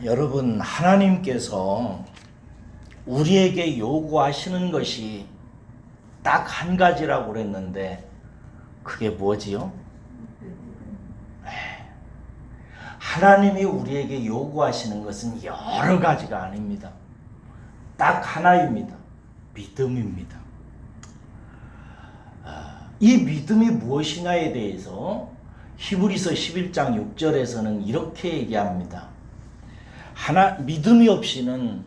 여러분, 하나님께서 우리에게 요구하시는 것이 딱 한 가지라고 그랬는데 그게 뭐지요? 하나님이 우리에게 요구하시는 것은 여러 가지가 아닙니다. 딱 하나입니다. 믿음입니다. 이 믿음이 무엇이냐에 대해서 히브리서 11장 6절에서는 이렇게 얘기합니다. 믿음이 없이는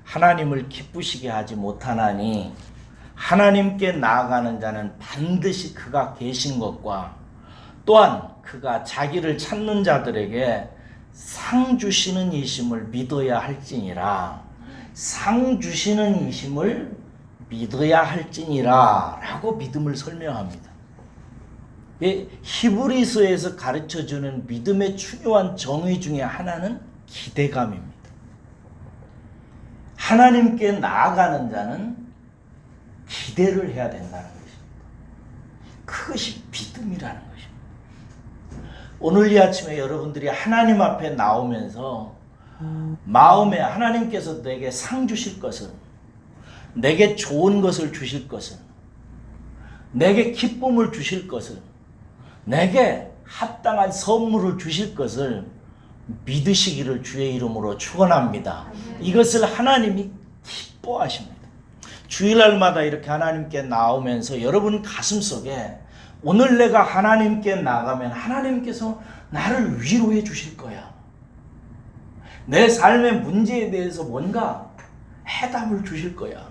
하나님을 기쁘시게 하지 못하나니 하나님께 나아가는 자는 반드시 그가 계신 것과 또한 그가 자기를 찾는 자들에게 상 주시는 이심을 믿어야 할지니라. 상 주시는 이심을 믿어야 할지니라 라고 믿음을 설명합니다. 히브리서에서 가르쳐주는 믿음의 중요한 정의 중에 하나는 기대감입니다. 하나님께 나아가는 자는 기대를 해야 된다는 것입니다. 그것이 믿음이라는 것입니다. 오늘 이 아침에 여러분들이 하나님 앞에 나오면서 마음에 하나님께서 내게 상 주실 것은, 내게 좋은 것을 주실 것은, 내게 기쁨을 주실 것은, 내게 합당한 선물을 주실 것을 믿으시기를 주의 이름으로 축원합니다. 이것을 하나님이 기뻐하십니다. 주일날마다 이렇게 하나님께 나오면서 여러분 가슴속에 오늘 내가 하나님께 나가면 하나님께서 나를 위로해 주실 거야. 내 삶의 문제에 대해서 뭔가 해답을 주실 거야.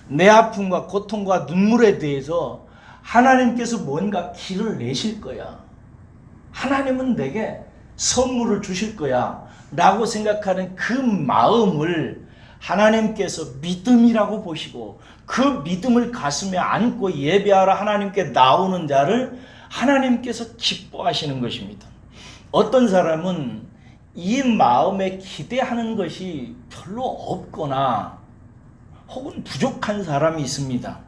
내 아픔과 고통과 눈물에 대해서 하나님께서 뭔가 길을 내실 거야. 하나님은 내게 선물을 주실 거야 라고 생각하는 그 마음을 하나님께서 믿음이라고 보시고 그 믿음을 가슴에 안고 예배하러 하나님께 나오는 자를 하나님께서 기뻐하시는 것입니다. 어떤 사람은 이 마음에 기대하는 것이 별로 없거나 혹은 부족한 사람이 있습니다.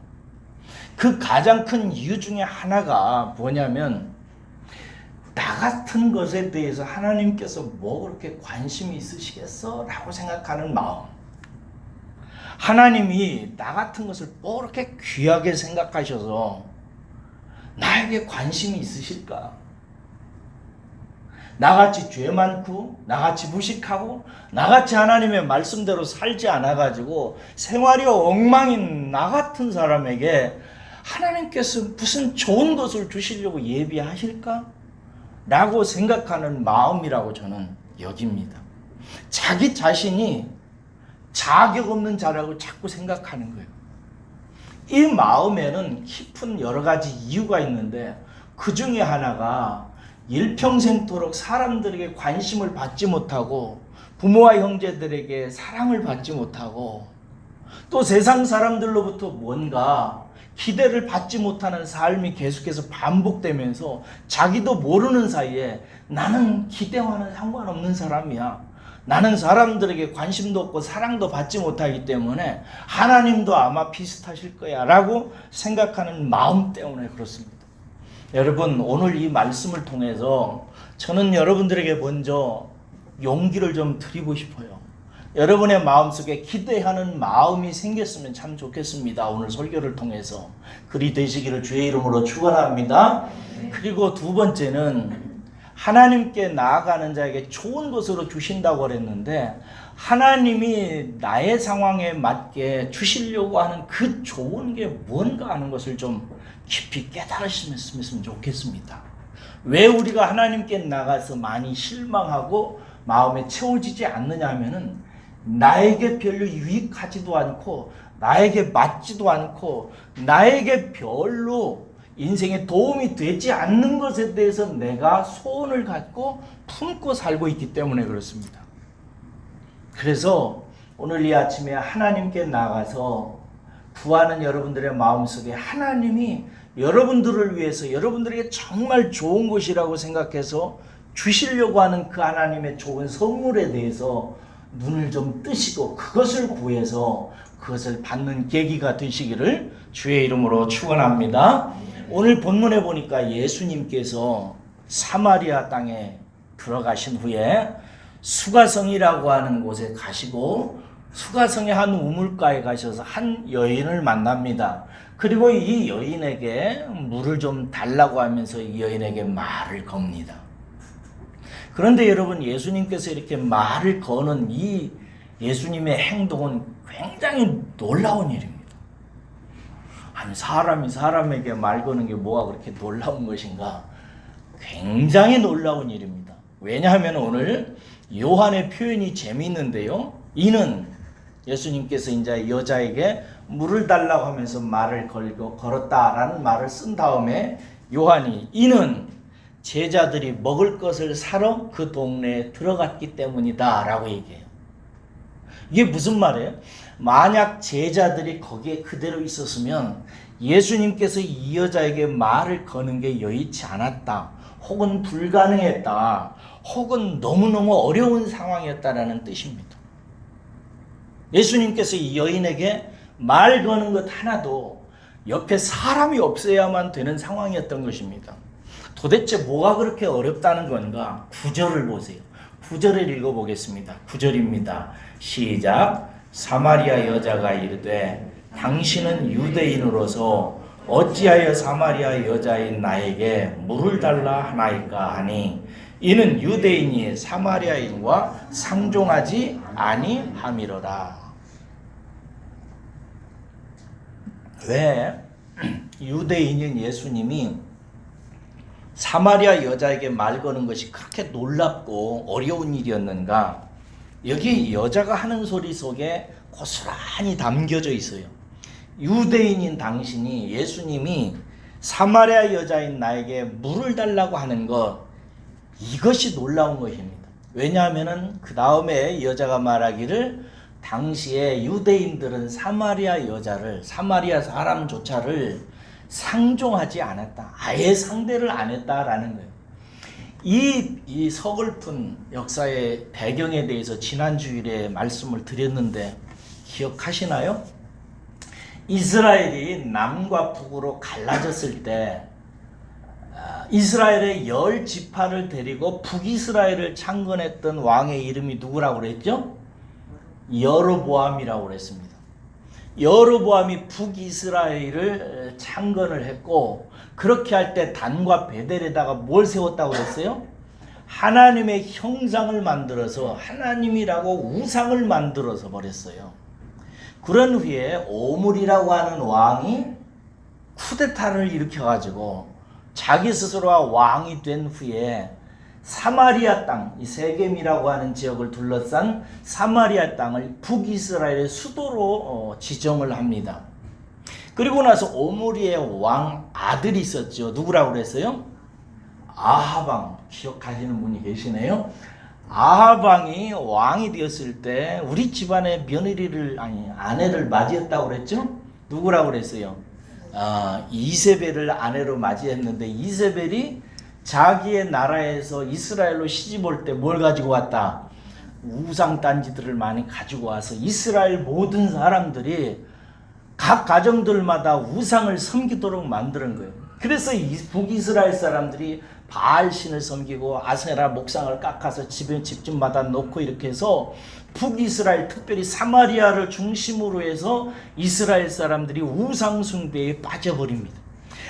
그 가장 큰 이유 중에 하나가 뭐냐면 나 같은 것에 대해서 하나님께서 뭐 그렇게 관심이 있으시겠어? 라고 생각하는 마음. 하나님이 나 같은 것을 뭐 그렇게 귀하게 생각하셔서 나에게 관심이 있으실까? 나같이 죄 많고 나같이 무식하고 나같이 하나님의 말씀대로 살지 않아가지고 생활이 엉망인 나 같은 사람에게 하나님께서 무슨 좋은 것을 주시려고 예비하실까? 라고 생각하는 마음이라고 저는 여깁니다. 자기 자신이 자격 없는 자라고 자꾸 생각하는 거예요. 이 마음에는 깊은 여러 가지 이유가 있는데 그 중에 하나가 일평생토록 사람들에게 관심을 받지 못하고 부모와 형제들에게 사랑을 받지 못하고 또 세상 사람들로부터 뭔가 기대를 받지 못하는 삶이 계속해서 반복되면서 자기도 모르는 사이에 나는 기대와는 상관없는 사람이야. 나는 사람들에게 관심도 없고 사랑도 받지 못하기 때문에 하나님도 아마 비슷하실 거야 라고 생각하는 마음 때문에 그렇습니다. 여러분, 오늘 이 말씀을 통해서 저는 여러분들에게 먼저 용기를 좀 드리고 싶어요. 여러분의 마음속에 기대하는 마음이 생겼으면 참 좋겠습니다. 오늘 설교를 통해서 그리 되시기를 주의 이름으로 축원합니다. 그리고 두 번째는 하나님께 나아가는 자에게 좋은 것으로 주신다고 그랬는데 하나님이 나의 상황에 맞게 주시려고 하는 그 좋은 게 뭔가 하는 것을 좀 깊이 깨달으시면 좋겠습니다. 왜 우리가 하나님께 나가서 많이 실망하고 마음에 채워지지 않느냐 하면은 나에게 별로 유익하지도 않고 나에게 맞지도 않고 나에게 별로 인생에 도움이 되지 않는 것에 대해서 내가 소원을 갖고 품고 살고 있기 때문에 그렇습니다. 그래서 오늘 이 아침에 하나님께 나가서 구하는 여러분들의 마음속에 하나님이 여러분들을 위해서 여러분들에게 정말 좋은 것이라고 생각해서 주시려고 하는 그 하나님의 좋은 선물에 대해서 눈을 좀 뜨시고 그것을 구해서 그것을 받는 계기가 되시기를 주의 이름으로 축원합니다. 오늘 본문에 보니까 예수님께서 사마리아 땅에 들어가신 후에 수가성이라고 하는 곳에 가시고 수가성의 한 우물가에 가셔서 한 여인을 만납니다. 그리고 이 여인에게 물을 좀 달라고 하면서 이 여인에게 말을 겁니다. 그런데 여러분, 예수님께서 이렇게 말을 거는 이 예수님의 행동은 굉장히 놀라운 일입니다. 아니, 사람이 사람에게 말 거는 게 뭐가 그렇게 놀라운 것인가? 굉장히 놀라운 일입니다. 왜냐하면 오늘 요한의 표현이 재미있는데요. 이는 예수님께서 이제 여자에게 물을 달라고 하면서 말을 걸었다라는 말을 쓴 다음에 요한이 이는 제자들이 먹을 것을 사러 그 동네에 들어갔기 때문이다 라고 얘기해요. 이게 무슨 말이에요? 만약 제자들이 거기에 그대로 있었으면 예수님께서 이 여자에게 말을 거는 게 여의치 않았다, 혹은 불가능했다, 혹은 너무너무 어려운 상황이었다라는 뜻입니다. 예수님께서 이 여인에게 말 거는 것 하나도 옆에 사람이 없어야만 되는 상황이었던 것입니다. 도대체 뭐가 그렇게 어렵다는 건가? 9절을 보세요. 9절을 읽어보겠습니다. 9절입니다. 시작. 사마리아 여자가 이르되 당신은 유대인으로서 어찌하여 사마리아 여자인 나에게 물을 달라 하나이까 하니 이는 유대인이 사마리아인과 상종하지 아니함이로라. 왜 유대인인 예수님이 사마리아 여자에게 말 거는 것이 그렇게 놀랍고 어려운 일이었는가? 여기 여자가 하는 소리 속에 고스란히 담겨져 있어요. 유대인인 당신이, 예수님이 사마리아 여자인 나에게 물을 달라고 하는 것, 이것이 놀라운 것입니다. 왜냐하면 그 다음에 여자가 말하기를 당시에 유대인들은 사마리아 여자를, 사마리아 사람조차를 상종하지 않았다. 아예 상대를 안 했다라는 거예요. 이 서글픈 역사의 배경에 대해서 지난 주일에 말씀을 드렸는데 기억하시나요? 이스라엘이 남과 북으로 갈라졌을 때 이스라엘의 10지파를 데리고 북이스라엘을 창건했던 왕의 이름이 누구라고 그랬죠? 여로보암이라고 그랬습니다. 여로보암이 북이스라엘을 창건을 했고, 그렇게 할 때 단과 베델에다가 뭘 세웠다고 그랬어요? 하나님의 형상을 만들어서 하나님이라고 우상을 만들어서 버렸어요. 그런 후에 오므리라고 하는 왕이 쿠데타를 일으켜가지고 자기 스스로가 왕이 된 후에 사마리아 땅, 이 세겜이라고 하는 지역을 둘러싼 사마리아 땅을 북이스라엘의 수도로 지정을 합니다. 그리고 나서 오므리의 왕 아들이 있었죠. 누구라고 그랬어요? 아하방. 기억하시는 분이 계시네요. 아하방이 왕이 되었을 때 우리 집안의 며느리를, 아내를 맞이했다고 그랬죠? 누구라고 그랬어요? 이세벨을 아내로 맞이했는데, 이세벨이 자기의 나라에서 이스라엘로 시집 올 때 뭘 가지고 왔다? 우상 딴지들을 많이 가지고 와서 이스라엘 모든 사람들이 각 가정들마다 우상을 섬기도록 만드는 거예요. 그래서 북이스라엘 사람들이 바알신을 섬기고 아세라 목상을 깎아서 집집마다 놓고 이렇게 해서 북이스라엘, 특별히 사마리아를 중심으로 해서 이스라엘 사람들이 우상 숭배에 빠져버립니다.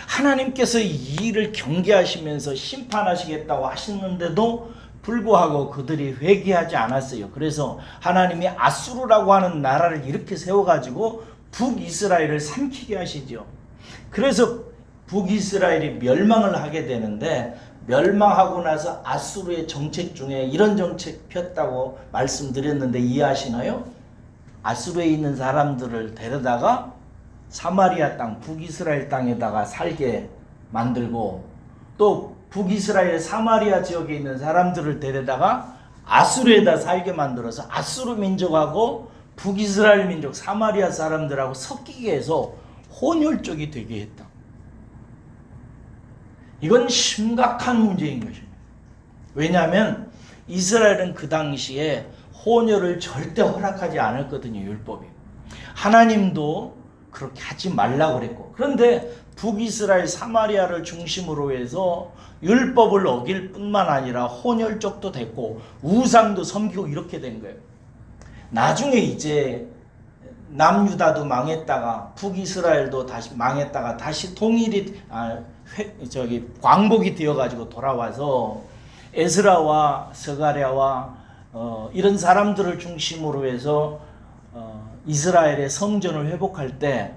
하나님께서 이 일을 경계하시면서 심판하시겠다고 하셨는데도 불구하고 그들이 회개하지 않았어요. 그래서 하나님이 아수르라고 하는 나라를 이렇게 세워가지고 북이스라엘을 삼키게 하시죠. 그래서 북이스라엘이 멸망을 하게 되는데, 멸망하고 나서 아수르의 정책 중에 이런 정책 폈다고 말씀드렸는데 이해하시나요? 아수르에 있는 사람들을 데려다가 사마리아 땅, 북이스라엘 땅에다가 살게 만들고, 또 북이스라엘 사마리아 지역에 있는 사람들을 데려다가 아수르에다 살게 만들어서 아수르 민족하고 북이스라엘 민족, 사마리아 사람들하고 섞이게 해서 혼혈족이 되게 했다. 이건 심각한 문제인 것입니다. 왜냐하면 이스라엘은 그 당시에 혼혈을 절대 허락하지 않았거든요. 율법이. 하나님도 그렇게 하지 말라고 그랬고, 그런데 북이스라엘 사마리아를 중심으로 해서 율법을 어길 뿐만 아니라 혼혈족도 됐고 우상도 섬기고 이렇게 된 거예요. 나중에 이제 남유다도 망했다가 북이스라엘도 다시 망했다가 다시 통일이 광복이 되어가지고 돌아와서 에스라와 스가랴와 이런 사람들을 중심으로 해서 이스라엘의 성전을 회복할 때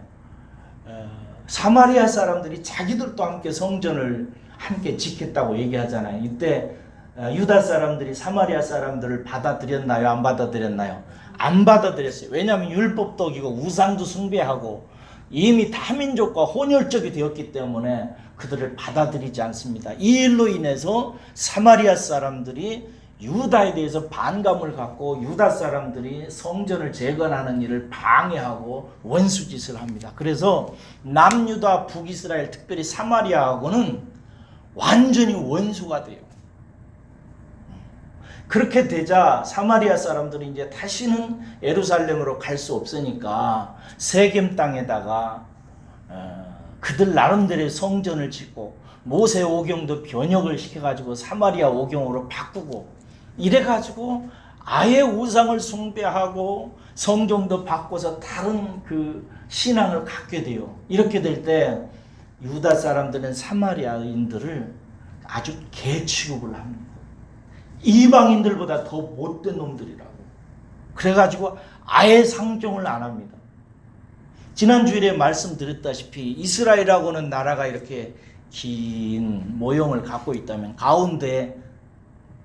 사마리아 사람들이 자기들도 함께 성전을 함께 지켰다고 얘기하잖아요. 이때 유다 사람들이 사마리아 사람들을 받아들였나요? 안 받아들였나요? 안 받아들였어요. 왜냐하면 율법도 어기고 우상도 숭배하고 이미 다민족과 혼혈족이 되었기 때문에 그들을 받아들이지 않습니다. 이 일로 인해서 사마리아 사람들이 유다에 대해서 반감을 갖고 유다 사람들이 성전을 재건하는 일을 방해하고 원수짓을 합니다. 그래서 남유다 북이스라엘 특별히 사마리아하고는 완전히 원수가 돼요. 그렇게 되자 사마리아 사람들이 이제 다시는 예루살렘으로 갈 수 없으니까 세겜 땅에다가 그들 나름대로의 성전을 짓고 모세 오경도 변형을 시켜가지고 사마리아 오경으로 바꾸고 이래가지고 아예 우상을 숭배하고 성경도 바꿔서 다른 그 신앙을 갖게 돼요. 이렇게 될 때 유다 사람들은 사마리아인들을 아주 개 취급을 합니다. 이방인들보다 더 못된 놈들이라고. 그래가지고 아예 상종을 안 합니다. 지난주일에 말씀드렸다시피 이스라엘하고는 나라가 이렇게 긴 모형을 갖고 있다면 가운데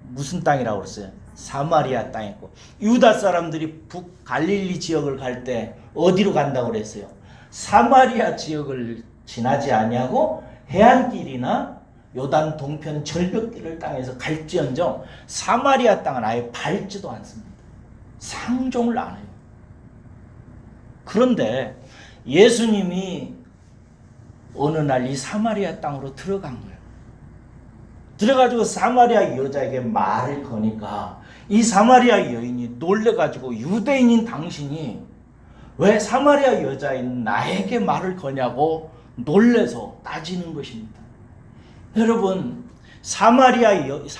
무슨 땅이라고 그랬어요? 사마리아 땅이고, 유다 사람들이 북 갈릴리 지역을 갈 때 어디로 간다고 그랬어요? 사마리아 지역을 지나지 아니하고 해안길이나 요단 동편 절벽길을 땅에서 갈지언정 사마리아 땅은 아예 밟지도 않습니다. 상종을 안 해요. 그런데 예수님이 어느 날 이 사마리아 땅으로 들어간 거예요. 들어가지고 사마리아 여자에게 말을 거니까 이 사마리아 여인이 놀래가지고 유대인인 당신이 왜 사마리아 여자인 나에게 말을 거냐고 놀래서 따지는 것입니다. 여러분, 사마리아인에게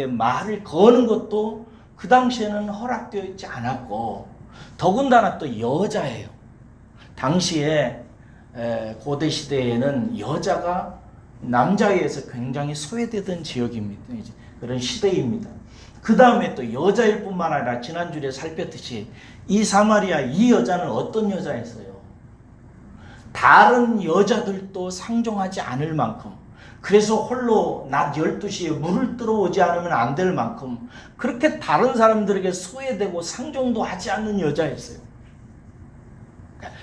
말을 거는 것도 그 당시에는 허락되어 있지 않았고 더군다나 또 여자예요. 당시에 고대 시대에는 여자가 남자에 의해서 굉장히 소외되던 지역입니다. 그런 시대입니다. 그 다음에 또 여자일 뿐만 아니라 지난주에 살폈듯이 이 사마리아 이 여자는 어떤 여자였어요? 다른 여자들도 상종하지 않을 만큼, 그래서 홀로 낮 12시에 물을 들어오지 않으면 안 될 만큼 그렇게 다른 사람들에게 소외되고 상종도 하지 않는 여자였어요.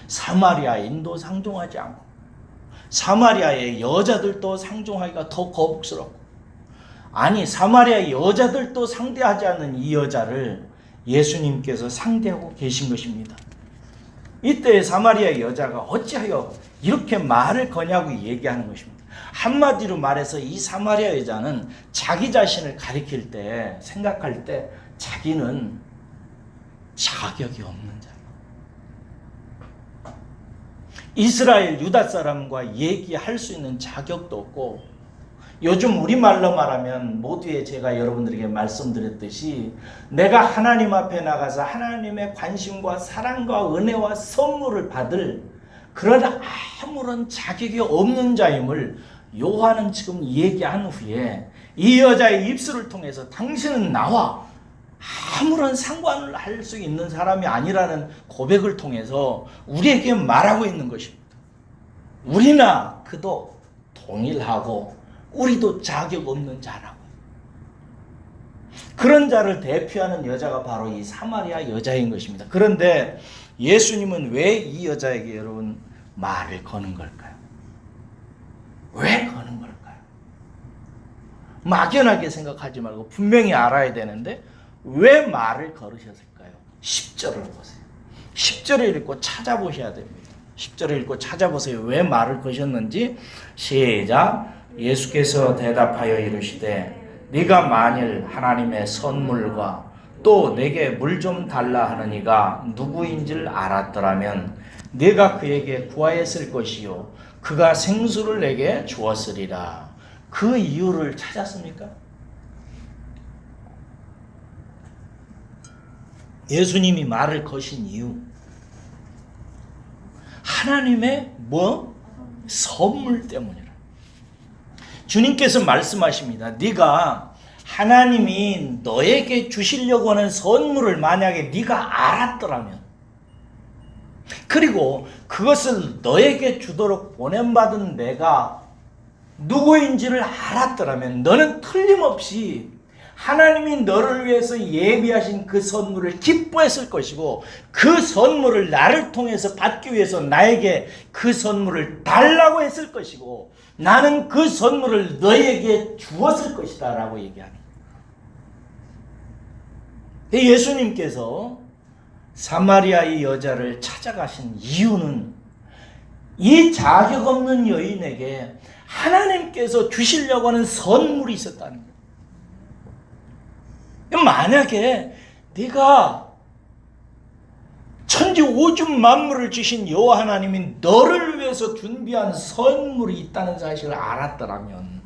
사마리아인도 상종하지 않고 사마리아의 여자들도 상종하기가 더 거북스럽고, 아니 사마리아 여자들도 상대하지 않는 이 여자를 예수님께서 상대하고 계신 것입니다. 이때 사마리아 여자가 어찌하여 이렇게 말을 거냐고 얘기하는 것입니다. 한마디로 말해서 이 사마리아 여자는 자기 자신을 가리킬 때, 생각할 때 자기는 자격이 없는 자다. 이스라엘 유다 사람과 얘기할 수 있는 자격도 없고, 요즘 우리말로 말하면 모두에 제가 여러분들에게 말씀드렸듯이 내가 하나님 앞에 나가서 하나님의 관심과 사랑과 은혜와 선물을 받을 그런 아무런 자격이 없는 자임을 요한은 지금 얘기한 후에 이 여자의 입술을 통해서 당신은 나와 아무런 상관을 할 수 있는 사람이 아니라는 고백을 통해서 우리에게 말하고 있는 것입니다. 우리나 그도 동일하고 우리도 자격 없는 자라고. 그런 자를 대표하는 여자가 바로 이 사마리아 여자인 것입니다. 그런데 예수님은 왜 이 여자에게 여러분 말을 거는 걸까요? 왜 거는 걸까요? 막연하게 생각하지 말고 분명히 알아야 되는데 왜 말을 걸으셨을까요? 10절을 보세요. 10절을 읽고 찾아보셔야 됩니다. 10절을 읽고 찾아보세요. 왜 말을 거셨는지. 시작. 예수께서 대답하여 이르시되 네가 만일 하나님의 선물과 또 내게 물 좀 달라 하는 이가 누구인 줄 알았더라면 내가 그에게 구하였을 것이요 그가 생수를 내게 주었으리라. 그 이유를 찾았습니까? 예수님이 말을 거신 이유, 하나님의 선물 때문이라. 주님께서 말씀하십니다. 네가 하나님이 너에게 주시려고 하는 선물을 만약에 네가 알았더라면, 그리고 그것을 너에게 주도록 보냄받은 내가 누구인지를 알았더라면 너는 틀림없이 하나님이 너를 위해서 예비하신 그 선물을 기뻐했을 것이고, 그 선물을 나를 통해서 받기 위해서 나에게 그 선물을 달라고 했을 것이고, 나는 그 선물을 너에게 주었을 것이다 라고 얘기하는 거예요. 예수님께서 사마리아 이 여자를 찾아가신 이유는 이 자격 없는 여인에게 하나님께서 주시려고 하는 선물이 있었다는 거예요. 만약에 네가 천지 오죽 만물을 주신 여호와 하나님이 너를 위해서 준비한 선물이 있다는 사실을 알았더라면,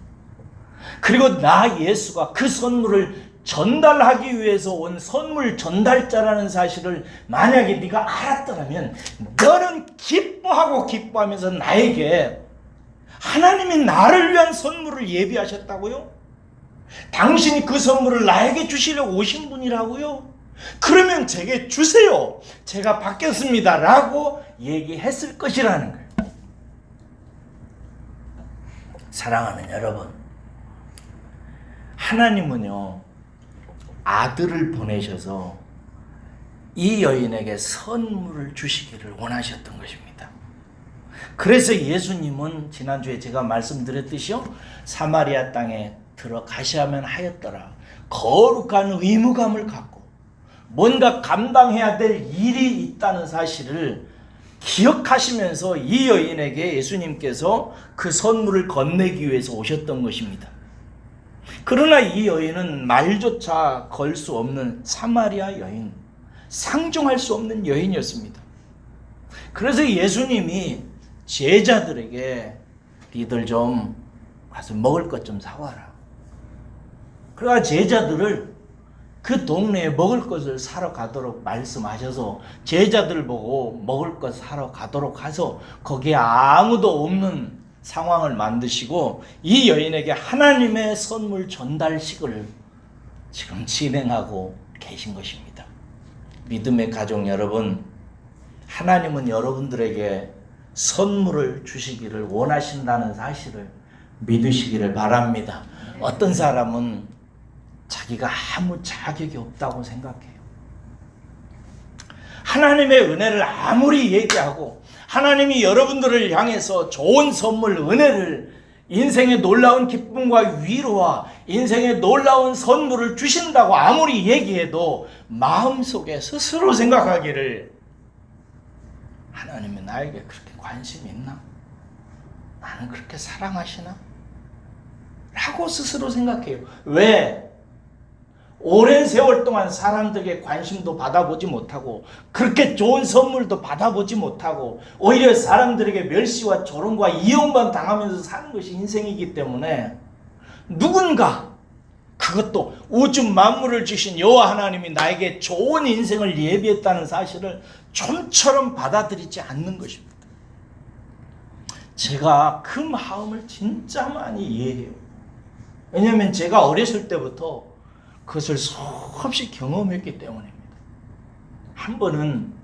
그리고 나 예수가 그 선물을 전달하기 위해서 온 선물 전달자라는 사실을 만약에 네가 알았더라면, 너는 기뻐하면서 나에게 하나님이 나를 위한 선물을 예비하셨다고요? 당신이 그 선물을 나에게 주시려고 오신 분이라고요? 그러면 제게 주세요. 제가 받겠습니다 라고 얘기했을 것이라는 거예요. 사랑하는 여러분, 하나님은요 아들을 보내셔서 이 여인에게 선물을 주시기를 원하셨던 것입니다. 그래서 예수님은 지난주에 제가 말씀드렸듯이요, 사마리아 땅에 들어가셔야만 하였더라. 거룩한 의무감을 갖고 뭔가 감당해야 될 일이 있다는 사실을 기억하시면서 이 여인에게 예수님께서 그 선물을 건네기 위해서 오셨던 것입니다. 그러나 이 여인은 말조차 걸 수 없는 사마리아 여인, 상종할 수 없는 여인이었습니다. 그래서 예수님이 제자들에게 니들 좀 가서 먹을 것 좀 사와라. 그러니까 제자들을 그 동네에 먹을 것을 사러 가도록 말씀하셔서 제자들 보고 먹을 것 사러 가도록 해서 거기에 아무도 없는 상황을 만드시고 이 여인에게 하나님의 선물 전달식을 지금 진행하고 계신 것입니다. 믿음의 가족 여러분, 하나님은 여러분들에게 선물을 주시기를 원하신다는 사실을 믿으시기를 바랍니다. 어떤 사람은 자기가 아무 자격이 없다고 생각해요. 하나님의 은혜를 아무리 얘기하고 하나님이 여러분들을 향해서 좋은 선물, 은혜를, 인생의 놀라운 기쁨과 위로와 인생의 놀라운 선물을 주신다고 아무리 얘기해도 마음속에 스스로 생각하기를, 하나님이 나에게 그렇게 관심이 있나? 나는 그렇게 사랑하시나? 라고 스스로 생각해요. 왜? 오랜 세월 동안 사람들에게 관심도 받아보지 못하고 그렇게 좋은 선물도 받아보지 못하고 오히려 사람들에게 멸시와 조롱과 이용만 당하면서 사는 것이 인생이기 때문에 누군가, 그것도 우주 만물을 주신 여호와 하나님이 나에게 좋은 인생을 예비했다는 사실을 좀처럼 받아들이지 않는 것입니다. 제가 그 마음을 진짜 많이 이해해요. 왜냐하면 제가 어렸을 때부터 그것을 수없이 경험했기 때문입니다. 한 번은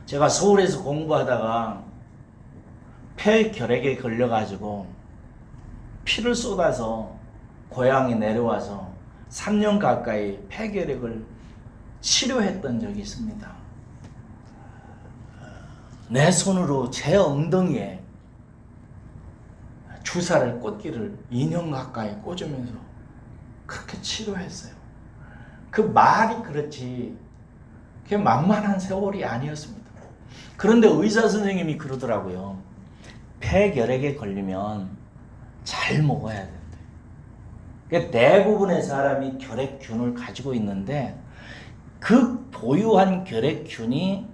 제가 서울에서 공부하다가 폐결핵에 걸려가지고 피를 쏟아서 고향에 내려와서 3년 가까이 폐결핵을 치료했던 적이 있습니다. 내 손으로 제 엉덩이에 주사를 꽂기를 2년 가까이 꽂으면서 그렇게 치료했어요. 그 말이 그렇지 그게 만만한 세월이 아니었습니다. 그런데 의사 선생님이 그러더라고요. 폐결핵에 걸리면 잘 먹어야 된대요. 그러니까 대부분의 사람이 결핵균을 가지고 있는데 그 보유한 결핵균이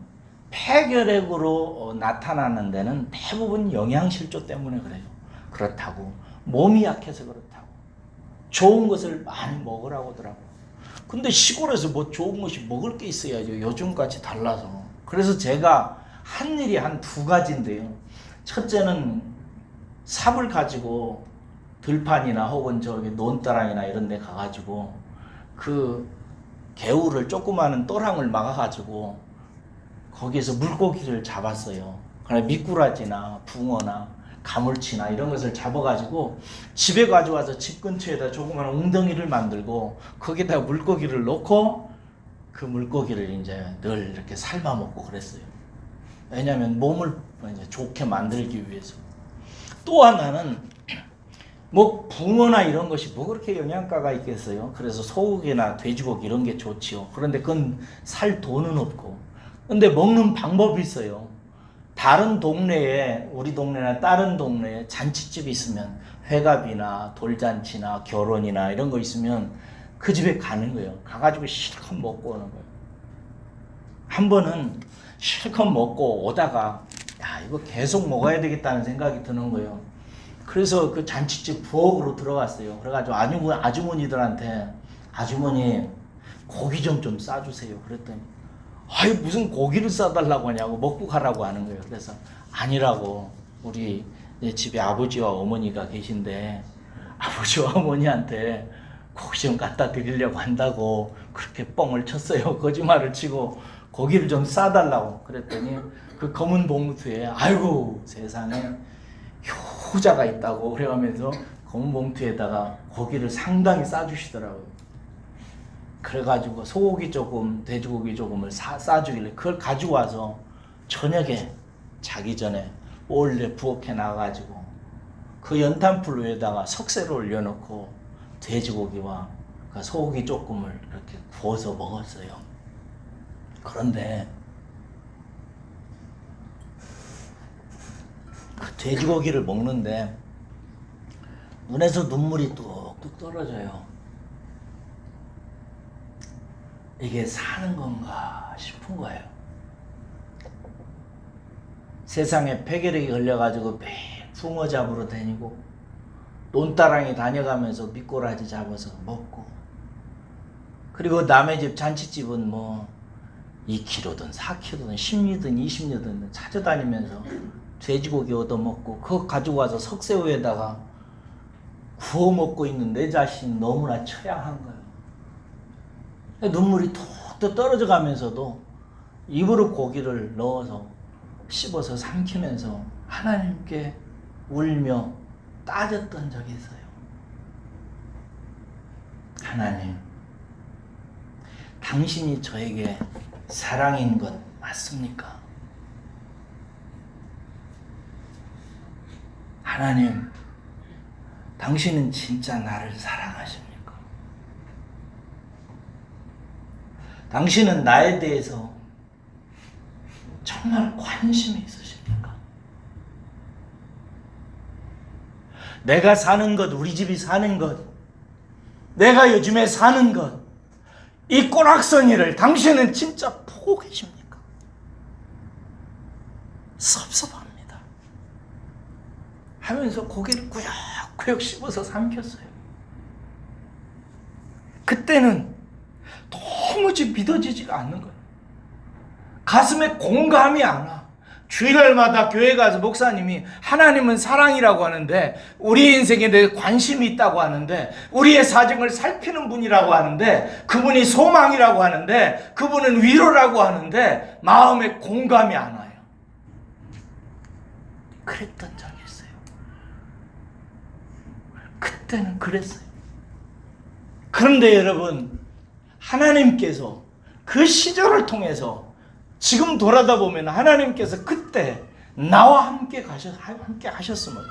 폐결핵으로 나타나는 데는 대부분 영양실조 때문에 그래요. 그렇다고 몸이 약해서 그렇다고 좋은 것을 많이 먹으라고 하더라고. 근데 시골에서 뭐 좋은 것이 먹을 게 있어야죠. 요즘같이 달라서. 그래서 제가 한 일이 한 두 가지인데요. 첫째는 삽을 가지고 들판이나 혹은 저기 논다랑이나 이런 데 가가지고 그 개울을 조그마한 또랑을 막아가지고 거기에서 물고기를 잡았어요. 그러나 미꾸라지나 붕어나 가물치나 이런 것을 잡아가지고 집에 가져와서 집 근처에다 조그마한 웅덩이를 만들고 거기에다 물고기를 넣고 그 물고기를 이제 늘 이렇게 삶아 먹고 그랬어요. 왜냐하면 몸을 이제 좋게 만들기 위해서. 또 하나는 뭐 붕어나 이런 것이 뭐 그렇게 영양가가 있겠어요. 그래서 소고기나 돼지고기 이런 게 좋지요. 그런데 그건 살 돈은 없고. 근데 먹는 방법이 있어요. 다른 동네에, 우리 동네나 다른 동네에 잔치집이 있으면 회갑이나 돌잔치나 결혼이나 이런 거 있으면 그 집에 가는 거예요. 가가지고 실컷 먹고 오는 거예요. 한 번은 실컷 먹고 오다가 야 이거 계속 먹어야 되겠다는 생각이 드는 거예요. 그래서 그 잔치집 부엌으로 들어갔어요. 그래가지고 아주머니들한테 아주머니 고기 좀 싸주세요. 그랬더니 아유 무슨 고기를 싸달라고 하냐고 먹고 가라고 하는 거예요. 그래서 아니라고 우리 집에 아버지와 어머니가 계신데 아버지와 어머니한테 고기 좀 갖다 드리려고 한다고 그렇게 뻥을 쳤어요. 거짓말을 치고 고기를 좀 싸달라고 그랬더니 그 검은 봉투에 아이고 세상에 효자가 있다고 그래가면서 검은 봉투에다가 고기를 상당히 싸주시더라고요. 그래가지고 소고기 조금, 돼지고기 조금을 싸주길래 그걸 가지고 와서 저녁에 자기 전에 몰래 부엌에 나가가지고 그 연탄불 위에다가 석쇠를 올려놓고 돼지고기와 그 소고기 조금을 그렇게 구워서 먹었어요. 그런데 그 돼지고기를 먹는데 눈에서 눈물이 뚝뚝 떨어져요. 이게 사는 건가 싶은 거예요. 세상에 폐결핵이 걸려가지고 매일 붕어 잡으러 다니고 논다랑이 다녀가면서 미꾸라지 잡아서 먹고 그리고 남의 집 잔치집은 뭐 2kg든 4kg든 10리든 20리든 찾아다니면서 돼지고기 얻어먹고 그거 가지고 와서 석쇠우에다가 구워 먹고 있는 내 자신이 너무나 처량한 거예요. 눈물이 툭툭 떨어져 가면서도 입으로 고기를 넣어서 씹어서 삼키면서 하나님께 울며 따졌던 적이 있어요. 하나님, 당신이 저에게 사랑인 것 맞습니까? 하나님, 당신은 진짜 나를 사랑하십니까? 당신은 나에 대해서 정말 관심이 있으십니까? 내가 사는 것, 우리 집이 사는 것, 내가 요즘에 사는 것, 이 꼬락서니를 당신은 진짜 보고 계십니까? 섭섭합니다. 하면서 고개를 꾸역꾸역 씹어서 삼켰어요. 그때는 도무지 믿어지지가 않는 거예요. 가슴에 공감이 안 와. 주일날마다 교회 가서 목사님이 하나님은 사랑이라고 하는데 우리 인생에 대해 관심이 있다고 하는데 우리의 사정을 살피는 분이라고 하는데 그분이 소망이라고 하는데 그분은 위로라고 하는데 마음에 공감이 안 와요. 그랬던 적이 있어요. 그때는 그랬어요. 그런데 여러분, 하나님께서 그 시절을 통해서 지금 돌아다 보면 하나님께서 그때 나와 함께 하셨음을,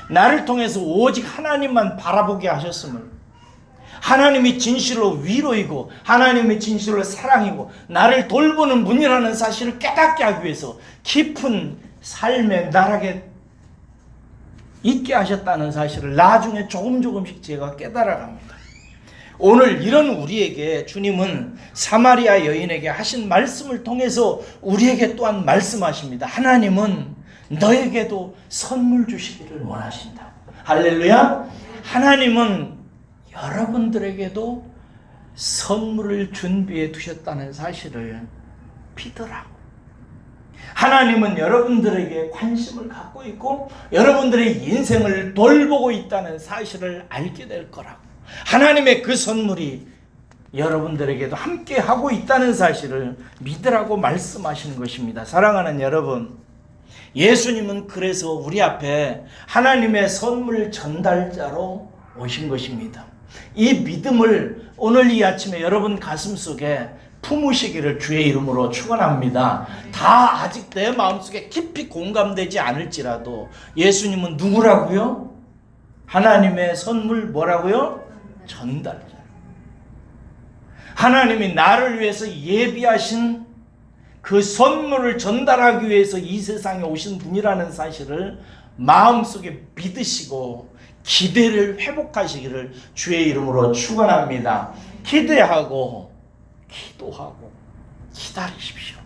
나를 통해서 오직 하나님만 바라보게 하셨음을, 하나님이 진실로 위로이고 하나님이 진실로 사랑이고 나를 돌보는 분이라는 사실을 깨닫게 하기 위해서 깊은 삶의 나락에 있게 하셨다는 사실을 나중에 조금씩 제가 깨달아갑니다. 오늘 이런 우리에게 주님은 사마리아 여인에게 하신 말씀을 통해서 우리에게 또한 말씀하십니다. 하나님은 너에게도 선물 주시기를 원하신다. 할렐루야. 하나님은 여러분들에게도 선물을 준비해 두셨다는 사실을 믿으라고. 하나님은 여러분들에게 관심을 갖고 있고 여러분들의 인생을 돌보고 있다는 사실을 알게 될 거라고. 하나님의 그 선물이 여러분들에게도 함께 하고 있다는 사실을 믿으라고 말씀하시는 것입니다. 사랑하는 여러분, 예수님은 그래서 우리 앞에 하나님의 선물 전달자로 오신 것입니다. 이 믿음을 오늘 이 아침에 여러분 가슴속에 품으시기를 주의 이름으로 축원합니다. 다 아직 내 마음속에 깊이 공감되지 않을지라도 예수님은 누구라고요? 하나님의 선물 뭐라고요? 전달자. 하나님이 나를 위해서 예비하신 그 선물을 전달하기 위해서 이 세상에 오신 분이라는 사실을 마음속에 믿으시고 기대를 회복하시기를 주의 이름으로 축원합니다. 기대하고 기도하고 기다리십시오.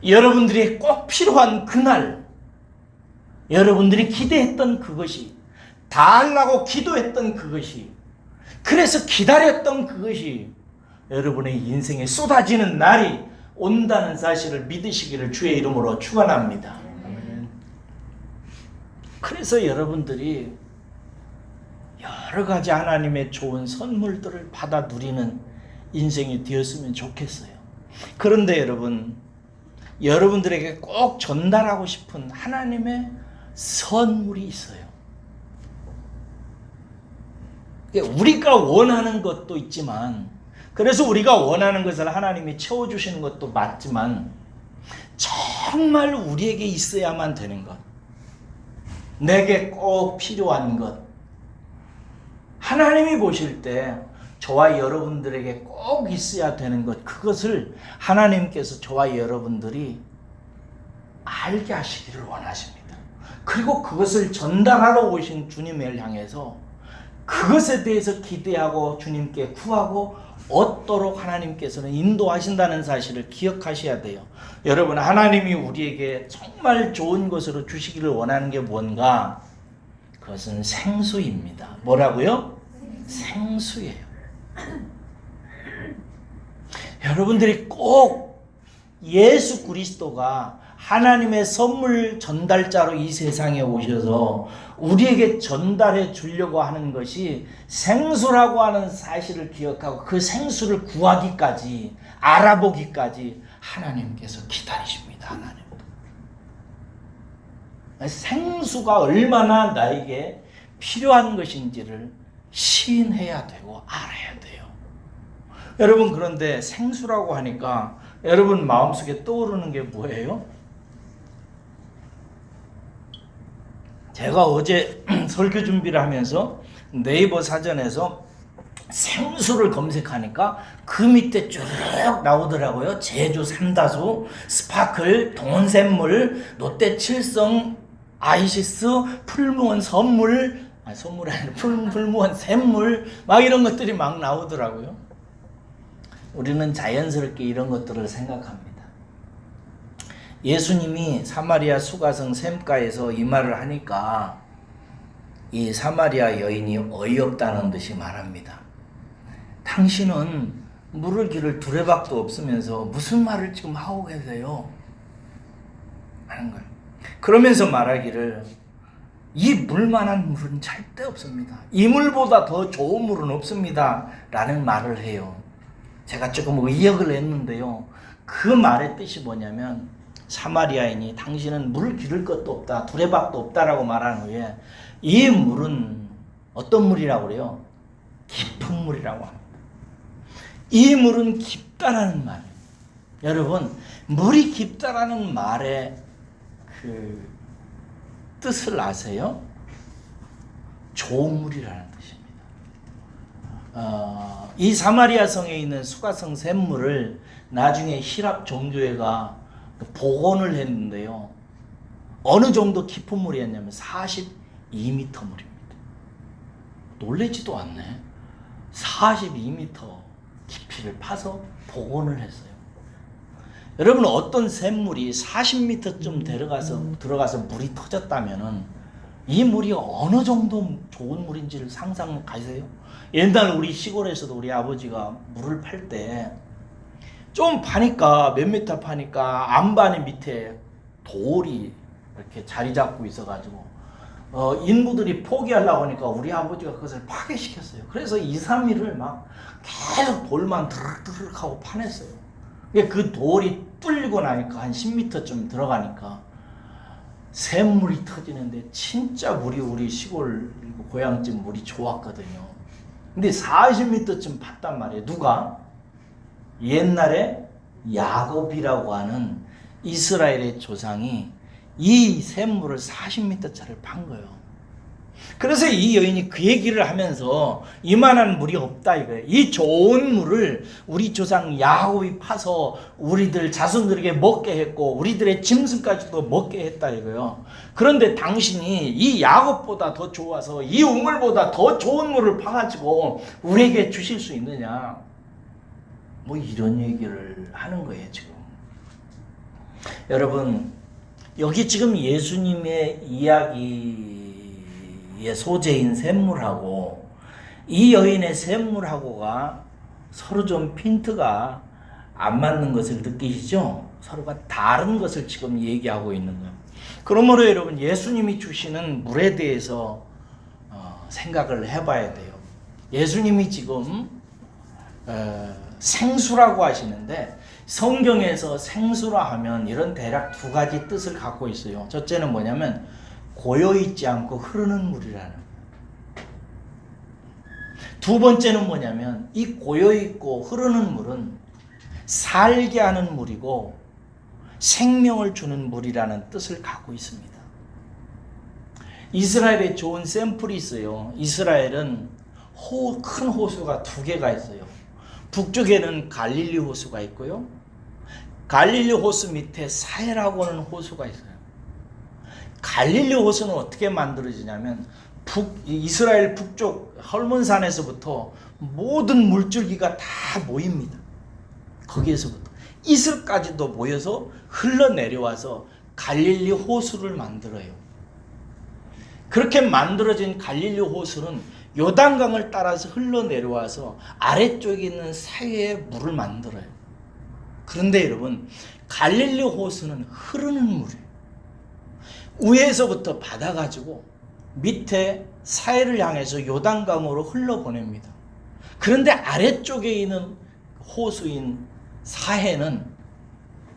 여러분들이 꼭 필요한 그날, 여러분들이 기대했던 그것이, 다 하려고 기도했던 그것이, 그래서 기다렸던 그것이 여러분의 인생에 쏟아지는 날이 온다는 사실을 믿으시기를 주의 이름으로 축원합니다. 그래서 여러분들이 여러 가지 하나님의 좋은 선물들을 받아 누리는 인생이 되었으면 좋겠어요. 그런데 여러분, 여러분들에게 꼭 전달하고 싶은 하나님의 선물이 있어요. 우리가 원하는 것도 있지만, 그래서 우리가 원하는 것을 하나님이 채워주시는 것도 맞지만, 정말 우리에게 있어야만 되는 것, 내게 꼭 필요한 것, 하나님이 보실 때 저와 여러분들에게 꼭 있어야 되는 것, 그것을 하나님께서 저와 여러분들이 알게 하시기를 원하십니다. 그리고 그것을 전달하러 오신 주님을 향해서 그것에 대해서 기대하고 주님께 구하고 얻도록 하나님께서는 인도하신다는 사실을 기억하셔야 돼요. 여러분, 하나님이 우리에게 정말 좋은 것으로 주시기를 원하는 게 뭔가? 그것은 생수입니다. 뭐라고요? 생수예요. 여러분들이 꼭 예수 그리스도가 하나님의 선물 전달자로 이 세상에 오셔서 우리에게 전달해 주려고 하는 것이 생수라고 하는 사실을 기억하고 그 생수를 구하기까지, 알아보기까지 하나님께서 기다리십니다. 하나님도. 생수가 얼마나 나에게 필요한 것인지를 시인해야 되고 알아야 돼요. 여러분, 그런데 생수라고 하니까 여러분 마음속에 떠오르는 게 뭐예요? 제가 어제 설교 준비를 하면서 네이버 사전에서 생수를 검색하니까 그 밑에 쭉 나오더라고요. 제주 삼다수, 스파클, 동원샘물, 롯데 칠성, 아이시스, 풀무원 선물, 선물이 아니라 풀무원 샘물, 막 이런 것들이 막 나오더라고요. 우리는 자연스럽게 이런 것들을 생각합니다. 예수님이 사마리아 수가성 샘가에서 이 말을 하니까 이 사마리아 여인이 어이없다는 듯이 말합니다. 당신은 물을 기를 두레박도 없으면서 무슨 말을 지금 하고 계세요? 하는 거예요. 그러면서 말하기를 이 물만한 물은 절대 없습니다. 이 물보다 더 좋은 물은 없습니다. 라는 말을 해요. 제가 조금 의역을 했는데요. 그 말의 뜻이 뭐냐면 사마리아인이 당신은 물을 기를 것도 없다, 두레박도 없다라고 말한 후에 이 물은 어떤 물이라고 그래요? 깊은 물이라고 합니다. 이 물은 깊다라는 말. 여러분, 물이 깊다라는 말의 그 뜻을 아세요? 좋은 물이라는 뜻입니다. 이 사마리아 성에 있는 수가성 샘물을 나중에 히랍 종교회가 복원을 했는데요. 어느 정도 깊은 물이었냐면 42m 물입니다. 놀라지도 않네. 42m 깊이를 파서 복원을 했어요. 여러분, 어떤 샘물이 40m쯤 들어가서 물이 터졌다면은 이 물이 어느 정도 좋은 물인지를 상상하세요? 옛날 우리 시골에서도 우리 아버지가 물을 팔 때 좀 파니까 몇 미터 파니까 안반이 밑에 돌이 이렇게 자리 잡고 있어가지고 인부들이 포기하려고 하니까 우리 아버지가 그것을 파괴시켰어요. 그래서 2, 3일을 막 계속 돌만 드르륵 하고 파냈어요. 그 돌이 뚫리고 나니까 한 10m쯤 들어가니까 샘물이 터지는데 진짜 물이 우리 시골 고향집 물이 좋았거든요. 근데 40m쯤 팠단 말이에요. 누가? 옛날에 야곱이라고 하는 이스라엘의 조상이 이 샘물을 40m짜리를 판 거예요. 그래서 이 여인이 그 얘기를 하면서 이만한 물이 없다 이거예요. 이 좋은 물을 우리 조상 야곱이 파서 우리들 자손들에게 먹게 했고 우리들의 짐승까지도 먹게 했다 이거예요. 그런데 당신이 이 야곱보다 더 좋아서 이 우물보다 더 좋은 물을 파가지고 우리에게 주실 수 있느냐, 뭐 이런 얘기를 하는 거예요 지금. 여러분, 여기 지금 예수님의 이야기의 소재인 샘물하고 이 여인의 샘물하고가 서로 좀 핀트가 안 맞는 것을 느끼시죠? 서로가 다른 것을 지금 얘기하고 있는 거예요. 그러므로 여러분, 예수님이 주시는 물에 대해서 생각을 해봐야 돼요. 예수님이 지금 생수라고 하시는데 성경에서 생수라 하면 이런 대략 두 가지 뜻을 갖고 있어요. 첫째는 뭐냐면 고여있지 않고 흐르는 물이라는 거예요. 두 번째는 뭐냐면 이 고여있고 흐르는 물은 살게 하는 물이고 생명을 주는 물이라는 뜻을 갖고 있습니다. 이스라엘에 좋은 샘플이 있어요. 이스라엘은 큰 호수가 두 개가 있어요. 북쪽에는 갈릴리 호수가 있고요. 갈릴리 호수 밑에 사해라고 하는 호수가 있어요. 갈릴리 호수는 어떻게 만들어지냐면 이스라엘 북쪽 헐몬산에서부터 모든 물줄기가 다 모입니다. 거기에서부터 이슬까지도 모여서 흘러내려와서 갈릴리 호수를 만들어요. 그렇게 만들어진 갈릴리 호수는 요단강을 따라서 흘러내려와서 아래쪽에 있는 사해에 물을 만들어요. 그런데 여러분, 갈릴리 호수는 흐르는 물이에요. 위에서부터 받아가지고 밑에 사해를 향해서 요단강으로 흘러보냅니다. 그런데 아래쪽에 있는 호수인 사해는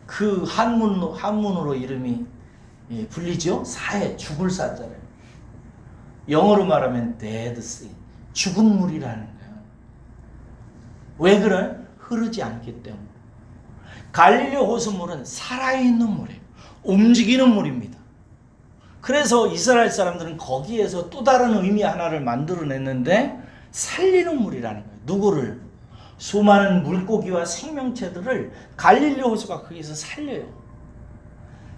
그 한문으로 이름이 불리죠. 사해, 죽을 사자래요. 영어로 말하면 dead sea, 죽은 물이라는 거예요. 왜 그래? 흐르지 않기 때문에. 갈릴리 호수물은 살아있는 물이에요. 움직이는 물입니다. 그래서 이스라엘 사람들은 거기에서 또 다른 의미 하나를 만들어냈는데 살리는 물이라는 거예요. 누구를? 수많은 물고기와 생명체들을 갈릴리 호수가 거기서 살려요.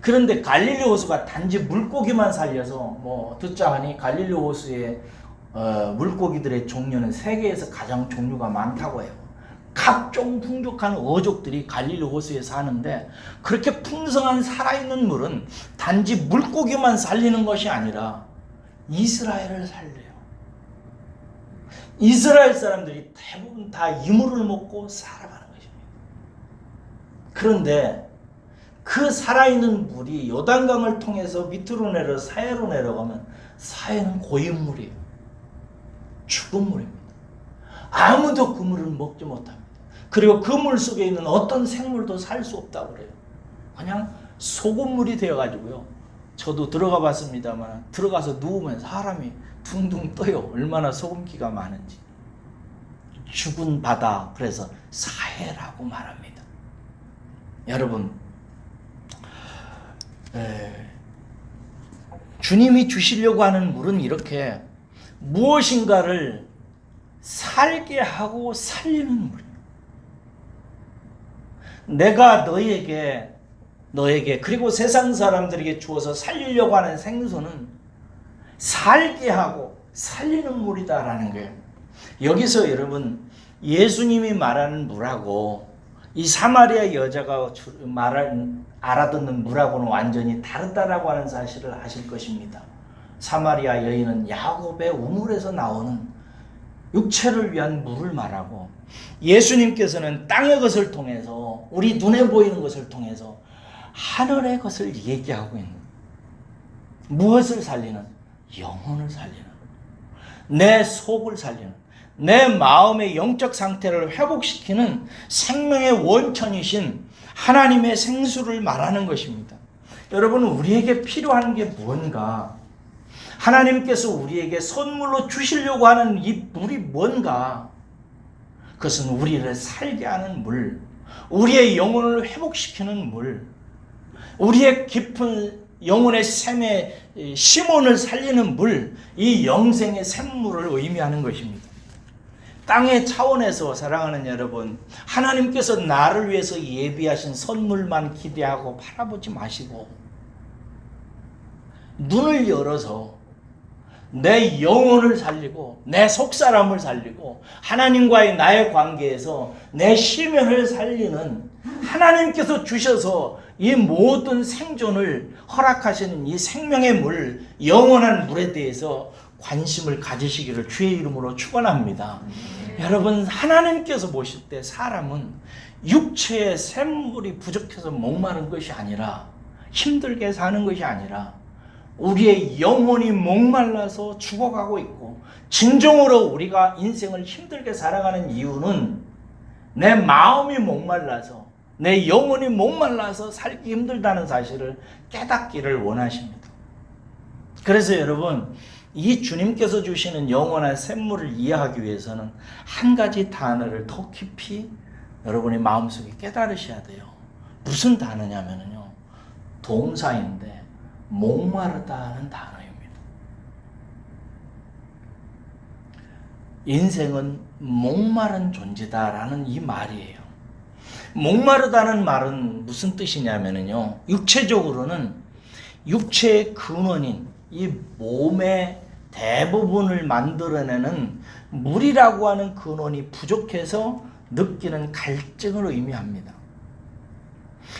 그런데 갈릴리 호수가 단지 물고기만 살려서 뭐 듣자 하니 갈릴리 호수의 물고기들의 종류는 세계에서 가장 종류가 많다고 해요. 각종 풍족한 어족들이 갈릴리 호수에 사는데 그렇게 풍성한 살아있는 물은 단지 물고기만 살리는 것이 아니라 이스라엘을 살려요. 이스라엘 사람들이 대부분 다 이 물을 먹고 살아가는 것입니다. 그런데 그 살아있는 물이 요단강을 통해서 밑으로 내려 사해로 내려가면 사해는 고인 물이에요. 죽은 물입니다. 아무도 그 물을 먹지 못합니다. 그리고 그 물 속에 있는 어떤 생물도 살 수 없다고 그래요. 그냥 소금물이 되어가지고요. 저도 들어가 봤습니다만 들어가서 누우면 사람이 둥둥 떠요. 얼마나 소금기가 많은지. 죽은 바다, 그래서 사해라고 말합니다. 여러분, 주님이 주시려고 하는 물은 이렇게 무엇인가를 살게 하고 살리는 물이에요. 내가 너에게 그리고 세상 사람들에게 주어서 살리려고 하는 생수는 살게 하고 살리는 물이다라는 거예요. 여기서 여러분 예수님이 말하는 물하고 이 사마리아 여자가 알아듣는 물하고는 완전히 다르다라고 하는 사실을 아실 것입니다. 사마리아 여인은 야곱의 우물에서 나오는 육체를 위한 물을 말하고, 예수님께서는 땅의 것을 통해서, 우리 눈에 보이는 것을 통해서 하늘의 것을 얘기하고 있는, 무엇을 살리는? 영혼을 살리는, 내 속을 살리는, 내 마음의 영적 상태를 회복시키는 생명의 원천이신 하나님의 생수를 말하는 것입니다. 여러분, 우리에게 필요한 게 뭔가? 하나님께서 우리에게 선물로 주시려고 하는 이 물이 뭔가? 그것은 우리를 살게 하는 물, 우리의 영혼을 회복시키는 물, 우리의 깊은 영혼의 샘의 심원을 살리는 물, 이 영생의 샘물을 의미하는 것입니다. 땅의 차원에서 사랑하는 여러분, 하나님께서 나를 위해서 예비하신 선물만 기대하고 바라보지 마시고 눈을 열어서 내 영혼을 살리고 내 속사람을 살리고 하나님과의 나의 관계에서 내 심연을 살리는, 하나님께서 주셔서 이 모든 생존을 허락하시는 이 생명의 물, 영원한 물에 대해서 관심을 가지시기를 주의 이름으로 축원합니다. 여러분, 하나님께서 보실 때 사람은 육체의 샘물이 부족해서 목마른 것이 아니라, 힘들게 사는 것이 아니라, 우리의 영혼이 목말라서 죽어가고 있고, 진정으로 우리가 인생을 힘들게 살아가는 이유는 내 마음이 목말라서, 내 영혼이 목말라서 살기 힘들다는 사실을 깨닫기를 원하십니다. 그래서 여러분, 이 주님께서 주시는 영원한 샘물을 이해하기 위해서는 한 가지 단어를 더 깊이 여러분의 마음속에 깨달으셔야 돼요. 무슨 단어냐면요, 동사인데 목마르다는 단어입니다. 인생은 목마른 존재다라는 이 말이에요. 목마르다는 말은 무슨 뜻이냐면요, 육체적으로는 육체의 근원인 이 몸의 대부분을 만들어내는 물이라고 하는 근원이 부족해서 느끼는 갈증을 의미합니다.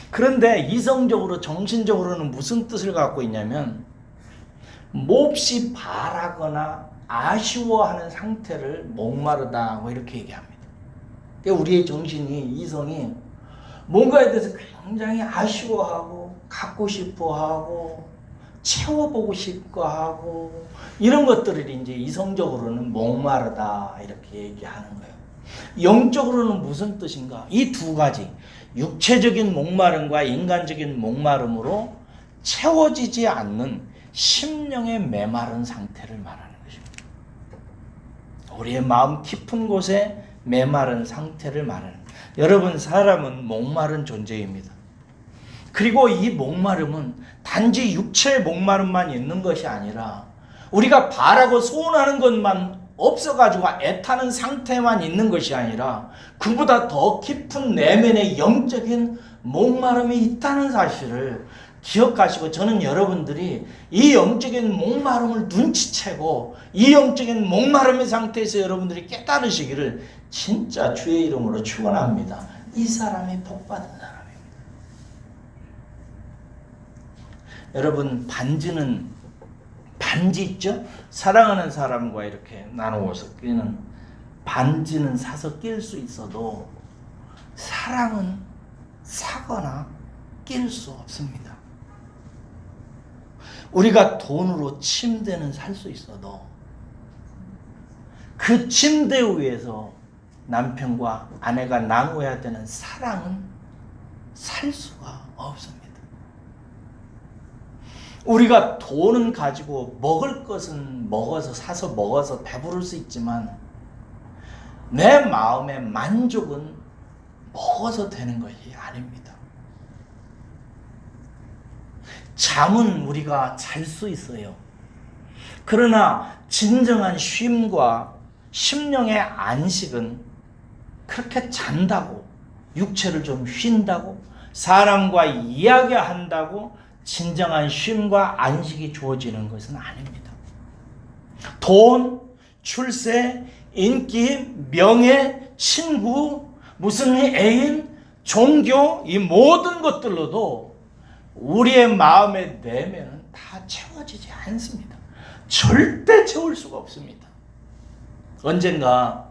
그런데 이성적으로, 정신적으로는 무슨 뜻을 갖고 있냐면 몹시 바라거나 아쉬워하는 상태를 목마르다 이렇게 얘기합니다. 우리의 정신이, 이성이 뭔가에 대해서 굉장히 아쉬워하고 갖고 싶어하고 채워보고 싶고 하고, 이런 것들을 이제 이성적으로는 목마르다 이렇게 얘기하는 거예요. 영적으로는 무슨 뜻인가? 이 두 가지, 육체적인 목마름과 인간적인 목마름으로 채워지지 않는 심령의 메마른 상태를 말하는 것입니다. 우리의 마음 깊은 곳에 메마른 상태를 말하는, 여러분, 사람은 목마른 존재입니다. 그리고 이 목마름은 단지 육체의 목마름만 있는 것이 아니라 우리가 바라고 소원하는 것만 없어가지고 애타는 상태만 있는 것이 아니라 그보다 더 깊은 내면의 영적인 목마름이 있다는 사실을 기억하시고, 저는 여러분들이 이 영적인 목마름을 눈치채고 이 영적인 목마름의 상태에서 여러분들이 깨달으시기를 진짜 주의 이름으로 축원합니다. 이 사람이 복받은 사람입니다. 여러분, 반지 있죠? 사랑하는 사람과 이렇게 나누어서 끼는 반지는 사서 낄 수 있어도 사랑은 사거나 낄 수 없습니다. 우리가 돈으로 침대는 살 수 있어도 그 침대 위에서 남편과 아내가 나누어야 되는 사랑은 살 수가 없습니다. 우리가 돈은 가지고 먹을 것은 사서 먹어서 배부를 수 있지만 내 마음의 만족은 먹어서 되는 것이 아닙니다. 잠은 우리가 잘 수 있어요. 그러나 진정한 쉼과 심령의 안식은 그렇게 잔다고, 육체를 좀 쉰다고, 사람과 이야기한다고 진정한 쉼과 안식이 주어지는 것은 아닙니다. 돈, 출세, 인기, 명예, 친구, 무슨 애인, 종교, 이 모든 것들로도 우리의 마음의 내면은 다 채워지지 않습니다. 절대 채울 수가 없습니다. 언젠가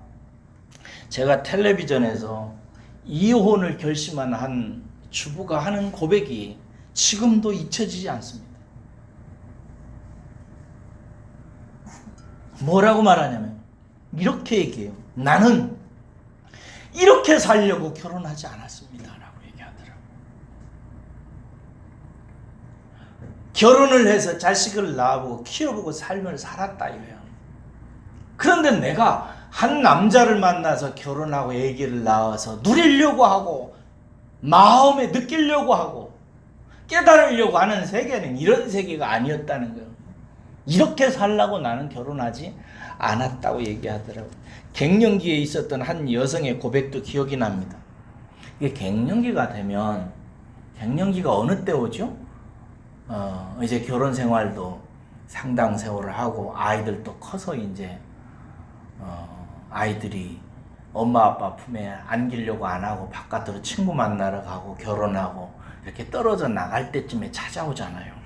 제가 텔레비전에서 이혼을 결심한 한 주부가 하는 고백이 지금도 잊혀지지 않습니다. 뭐라고 말하냐면 이렇게 얘기해요. 나는 이렇게 살려고 결혼하지 않았습니다 라고 얘기하더라고요. 결혼을 해서 자식을 낳아보고 키워보고 삶을 살았다 이거예요. 그런데 내가 한 남자를 만나서 결혼하고 아기를 낳아서 누리려고 하고 마음에 느끼려고 하고 깨달으려고 하는 세계는 이런 세계가 아니었다는 거예요. 이렇게 살라고 나는 결혼하지 않았다고 얘기하더라고요. 갱년기에 있었던 한 여성의 고백도 기억이 납니다. 이게 갱년기가 되면, 갱년기가 어느 때 오죠? 이제 결혼 생활도 상당 세월을 하고 아이들도 커서 이제 아이들이 엄마 아빠 품에 안기려고 안 하고 바깥으로 친구 만나러 가고 결혼하고 이렇게 떨어져 나갈 때쯤에 찾아오잖아요.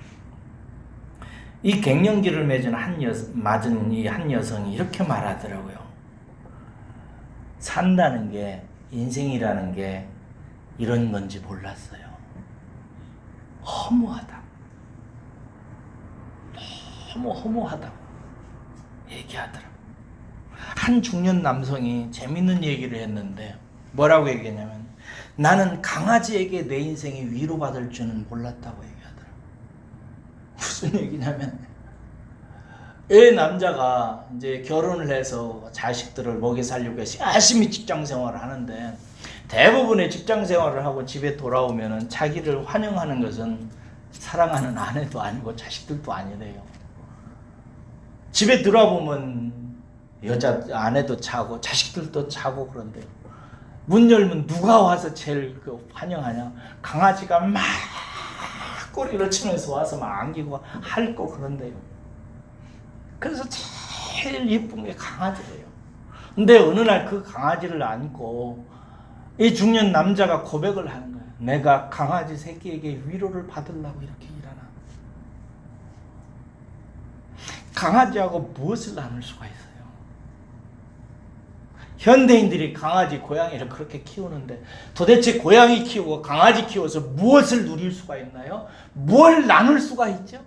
이 갱년기를 맞은 이 한 여성이 이렇게 말하더라고요. 산다는 게, 인생이라는 게 이런 건지 몰랐어요. 허무하다. 너무 허무하다고 얘기하더라고요. 한 중년 남성이 재밌는 얘기를 했는데 뭐라고 얘기했냐면, 나는 강아지에게 내 인생이 위로받을 줄은 몰랐다고 얘기하더라고요. 무슨 얘기냐면, 애 남자가 이제 결혼을 해서 자식들을 먹여 살리고 해서 열심히 직장 생활을 하는데, 대부분의 직장 생활을 하고 집에 돌아오면은 자기를 환영하는 것은 사랑하는 아내도 아니고 자식들도 아니래요. 집에 들어보면 여자 아내도 자고 자식들도 자고 그런데요. 문 열면 누가 와서 제일 환영하냐? 강아지가 막 꼬리를 치면서 와서 막 안기고 핥고 그런데요. 그래서 제일 예쁜 게 강아지래요. 근데 어느 날 그 강아지를 안고 이 중년 남자가 고백을 하는 거예요. 내가 강아지 새끼에게 위로를 받으려고 이렇게 일하나? 강아지하고 무엇을 나눌 수가 있어요? 현대인들이 강아지, 고양이를 그렇게 키우는데 도대체 고양이 키우고 강아지 키워서 무엇을 누릴 수가 있나요? 뭘 나눌 수가 있죠?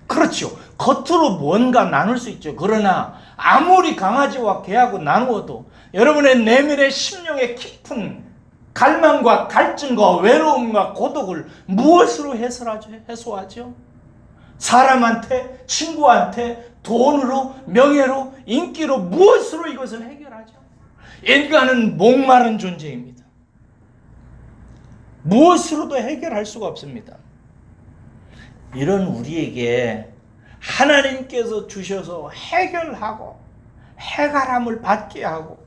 그렇죠. 겉으로 뭔가 나눌 수 있죠. 그러나 아무리 강아지와 개하고 나누어도 여러분의 내면의 심령의 깊은 갈망과 갈증과 외로움과 고독을 무엇으로 해소하죠? 사람한테, 친구한테, 돈으로, 명예로, 인기로, 무엇으로 이것을 해결하죠? 인간은 목마른 존재입니다. 무엇으로도 해결할 수가 없습니다. 이런 우리에게 하나님께서 주셔서 해결하고 해결함을 받게 하고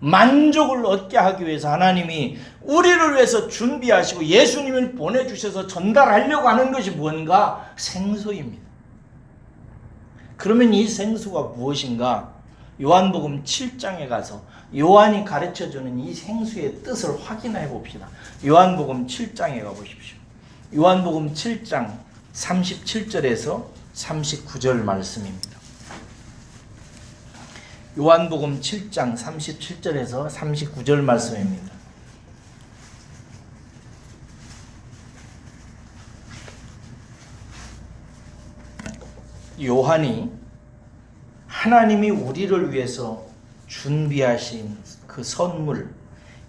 만족을 얻게 하기 위해서 하나님이 우리를 위해서 준비하시고 예수님을 보내주셔서 전달하려고 하는 것이 뭔가? 생수입니다. 그러면 이 생수가 무엇인가? 요한복음 7장에 가서 요한이 가르쳐주는 이 생수의 뜻을 확인해 봅시다. 요한복음 7장에 가보십시오. 요한복음 7장 37절에서 39절 말씀입니다. 요한복음 7장 37절에서 39절 말씀입니다. 요한이 하나님이 우리를 위해서 준비하신 그 선물,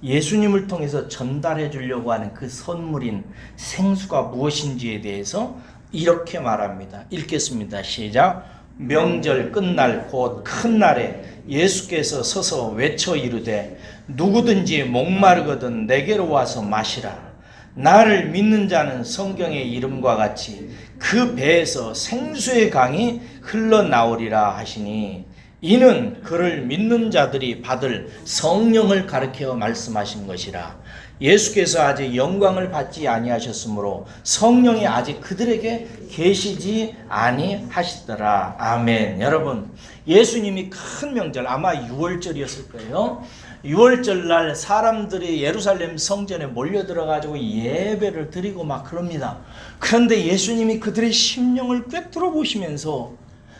예수님을 통해서 전달해 주려고 하는 그 선물인 생수가 무엇인지에 대해서 이렇게 말합니다. 읽겠습니다. 시작. 명절 끝날 곧 큰 날에 예수께서 서서 외쳐 이르되 누구든지 목마르거든 내게로 와서 마시라. 나를 믿는 자는 성경의 이름과 같이 그 배에서 생수의 강이 흘러나오리라 하시니, 이는 그를 믿는 자들이 받을 성령을 가리켜 말씀하신 것이라. 예수께서 아직 영광을 받지 아니하셨으므로 성령이 아직 그들에게 계시지 아니하시더라. 아멘. 여러분, 예수님이 큰 명절, 아마 6월절이었을 거예요. 6월절 날 사람들이 예루살렘 성전에 몰려들어가지고 예배를 드리고 막 그럽니다. 그런데 예수님이 그들의 심령을 꿰뚫어 보시면서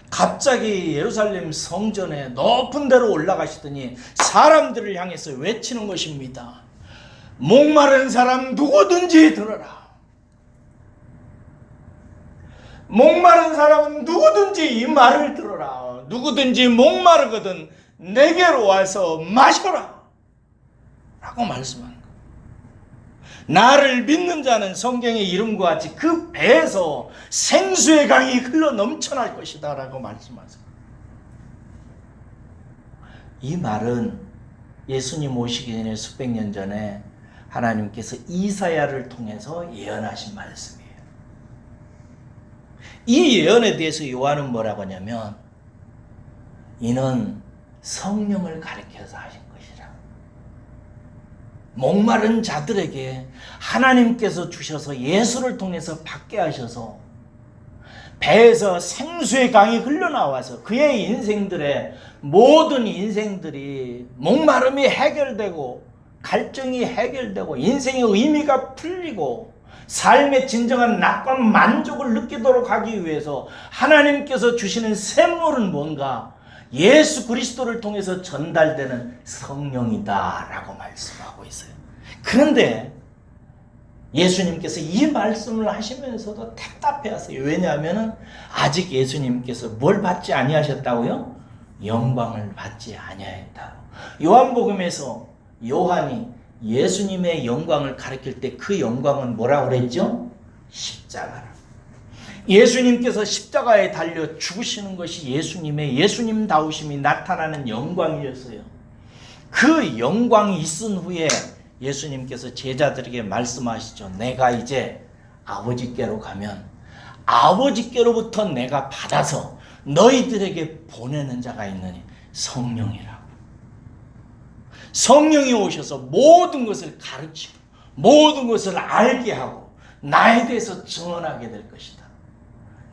갑자기 예루살렘 성전에 높은 데로 올라가시더니 사람들을 향해서 외치는 것입니다. 목마른 사람 누구든지 들어라. 목마른 사람은 누구든지 이 말을 들어라. 누구든지 목마르거든 내게로 와서 마셔라 라고 말씀하는 거예요. 나를 믿는 자는 성경의 이름과 같이 그 배에서 생수의 강이 흘러 넘쳐날 것이다 라고 말씀하세요. 이 말은 예수님 오시기 전에 수백 년 전에 하나님께서 이사야를 통해서 예언하신 말씀이에요. 이 예언에 대해서 요한은 뭐라고 하냐면 이는 성령을 가리켜서 하신 것이라. 목마른 자들에게 하나님께서 주셔서 예수를 통해서 받게 하셔서 배에서 생수의 강이 흘러나와서 그의 인생들의 모든 인생들이 목마름이 해결되고 갈증이 해결되고 인생의 의미가 풀리고 삶의 진정한 낙과 만족을 느끼도록 하기 위해서 하나님께서 주시는 샘물은 뭔가? 예수 그리스도를 통해서 전달되는 성령이다 라고 말씀하고 있어요. 그런데 예수님께서 이 말씀을 하시면서도 답답해 하세요. 왜냐하면 아직 예수님께서 뭘 받지 아니하셨다고요? 영광을 받지 아니하였다고. 요한복음에서 요한이 예수님의 영광을 가리킬 때 그 영광은 뭐라고 그랬죠? 십자가라. 예수님께서 십자가에 달려 죽으시는 것이 예수님다우심이 나타나는 영광이었어요. 그 영광이 있은 후에 예수님께서 제자들에게 말씀하시죠. 내가 이제 아버지께로 가면 아버지께로부터 내가 받아서 너희들에게 보내는 자가 있느니 성령이라고. 성령이 오셔서 모든 것을 가르치고 모든 것을 알게 하고 나에 대해서 증언하게 될 것이다.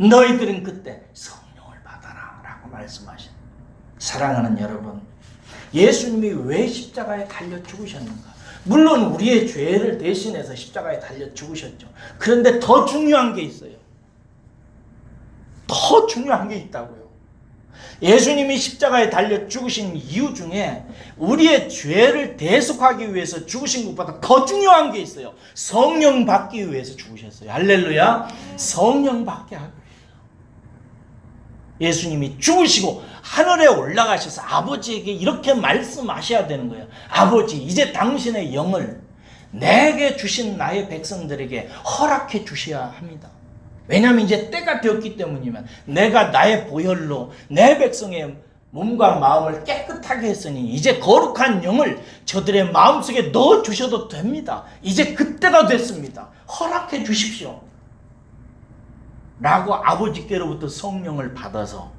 너희들은 그때 성령을 받아라 라고 말씀하신. 사랑하는 여러분, 예수님이 왜 십자가에 달려 죽으셨는가? 물론 우리의 죄를 대신해서 십자가에 달려 죽으셨죠. 그런데 더 중요한 게 있어요. 더 중요한 게 있다고요. 예수님이 십자가에 달려 죽으신 이유 중에 우리의 죄를 대속하기 위해서 죽으신 것보다 더 중요한 게 있어요. 성령 받기 위해서 죽으셨어요. 할렐루야. 성령 받게 하기 위해서. 예수님이 죽으시고 하늘에 올라가셔서 아버지에게 이렇게 말씀하셔야 되는 거예요. 아버지, 이제 당신의 영을 내게 주신 나의 백성들에게 허락해 주셔야 합니다. 왜냐하면 이제 때가 되었기 때문이면 내가 나의 보혈로 내 백성의 몸과 마음을 깨끗하게 했으니 이제 거룩한 영을 저들의 마음속에 넣어주셔도 됩니다. 이제 그때가 됐습니다. 허락해 주십시오. 라고 아버지께로부터 성령을 받아서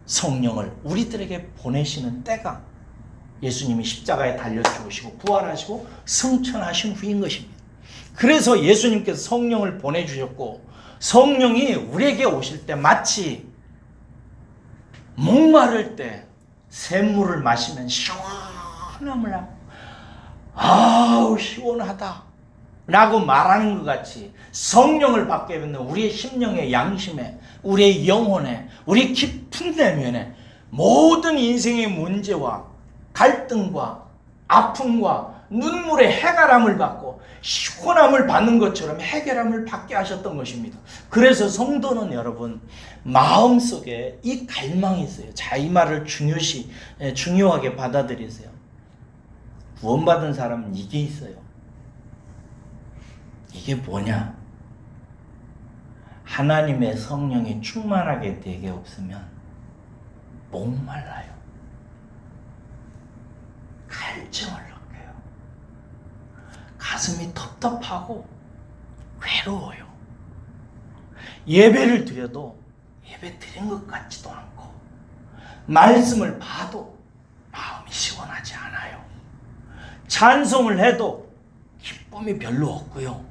성령을 우리들에게 보내시는 때가 예수님이 십자가에 달려 죽으시고 부활하시고 승천하신 후인 것입니다. 그래서 예수님께서 성령을 보내주셨고 성령이 우리에게 오실 때 마치 목마를 때 샘물을 마시면 시원함을 하고 아우 시원하다 라고 말하는 것 같이 성령을 받게 되는 우리의 심령의 양심에 우리의 영혼에 우리 깊은 내면에 모든 인생의 문제와 갈등과 아픔과 눈물의 해결함을 받고 시원함을 받는 것처럼 해결함을 받게 하셨던 것입니다. 그래서 성도는 여러분 마음속에 이 갈망이 있어요. 자, 이 말을 중요하게 받아들이세요. 구원받은 사람은 이게 있어요. 이게 뭐냐? 하나님의 성령이 충만하게 되게 없으면 목말라요. 갈증을 느껴요. 가슴이 텁텁하고 외로워요. 예배를 드려도 예배 드린 것 같지도 않고 말씀을 봐도 마음이 시원하지 않아요. 찬송을 해도 기쁨이 별로 없고요.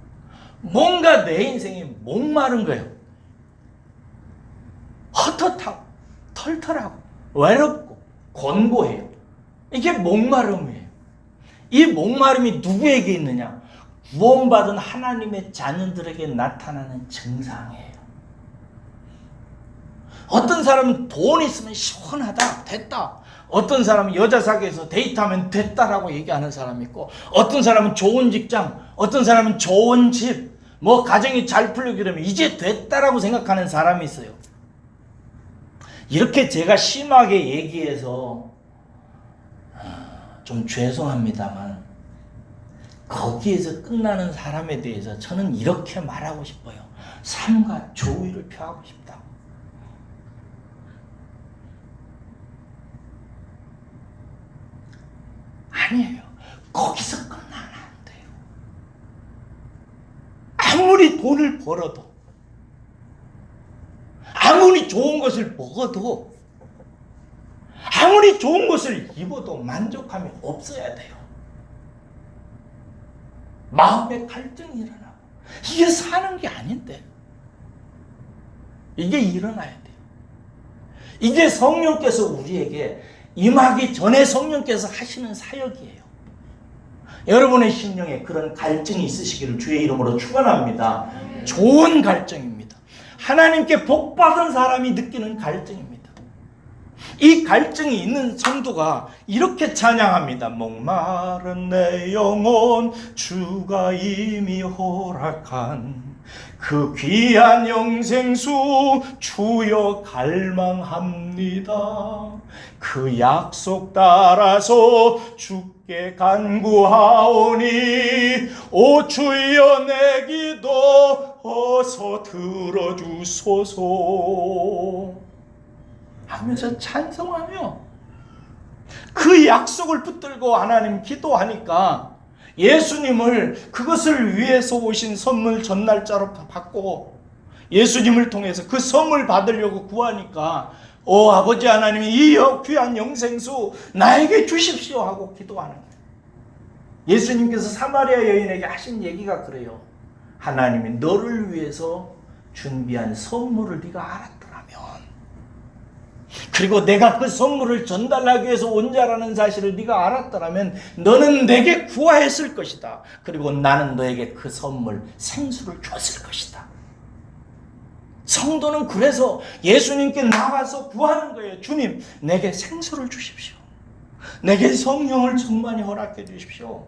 뭔가 내 인생이 목마른 거예요. 헛헛하고 털털하고 외롭고 곤고해요. 이게 목마름이에요. 이 목마름이 누구에게 있느냐? 구원받은 하나님의 자녀들에게 나타나는 증상이에요. 어떤 사람은 돈 있으면 시원하다, 됐다. 어떤 사람은 여자 사귀어서 데이트하면 됐다라고 얘기하는 사람이 있고, 어떤 사람은 좋은 직장, 어떤 사람은 좋은 집, 뭐 가정이 잘 풀리게 되면 이제 됐다라고 생각하는 사람이 있어요. 이렇게 제가 심하게 얘기해서 좀 죄송합니다만 거기에서 끝나는 사람에 대해서 저는 이렇게 말하고 싶어요. 삶과 조의를 표하고 싶다. 아니에요. 거기서 끝나면 안 돼요. 아무리 돈을 벌어도, 아무리 좋은 것을 먹어도, 아무리 좋은 것을 입어도 만족함이 없어야 돼요. 마음의 갈등이 일어나고, 이게 사는 게 아닌데, 이게 일어나야 돼요. 이게 성령께서 우리에게 임하기 전에 성령께서 하시는 사역이에요. 여러분의 심령에 그런 갈증이 있으시기를 주의 이름으로 축원합니다. 좋은 갈증입니다. 하나님께 복받은 사람이 느끼는 갈증입니다. 이 갈증이 있는 성도가 이렇게 찬양합니다. 목마른 내 영혼 주가 이미 허락한 그 귀한 영생수 주여 갈망합니다. 그 약속 따라서 주께 간구하오니 오 주여 내 기도 어서 들어주소서 하면서 찬송하며 그 약속을 붙들고 하나님 기도하니까 예수님을 그것을 위해서 오신 선물 전날짜로 받고 예수님을 통해서 그 선물 받으려고 구하니까 오 아버지 하나님이 이 귀한 영생수 나에게 주십시오 하고 기도하는 거예요. 예수님께서 사마리아 여인에게 하신 얘기가 그래요. 하나님이 너를 위해서 준비한 선물을 네가 알았더라면, 그리고 내가 그 선물을 전달하기 위해서 온 자라는 사실을 네가 알았더라면 너는 내게 구하였을 것이다. 그리고 나는 너에게 그 선물 생수를 줬을 것이다. 성도는 그래서 예수님께 나가서 구하는 거예요. 주님, 내게 생수를 주십시오. 내게 성령을 충만히 허락해 주십시오.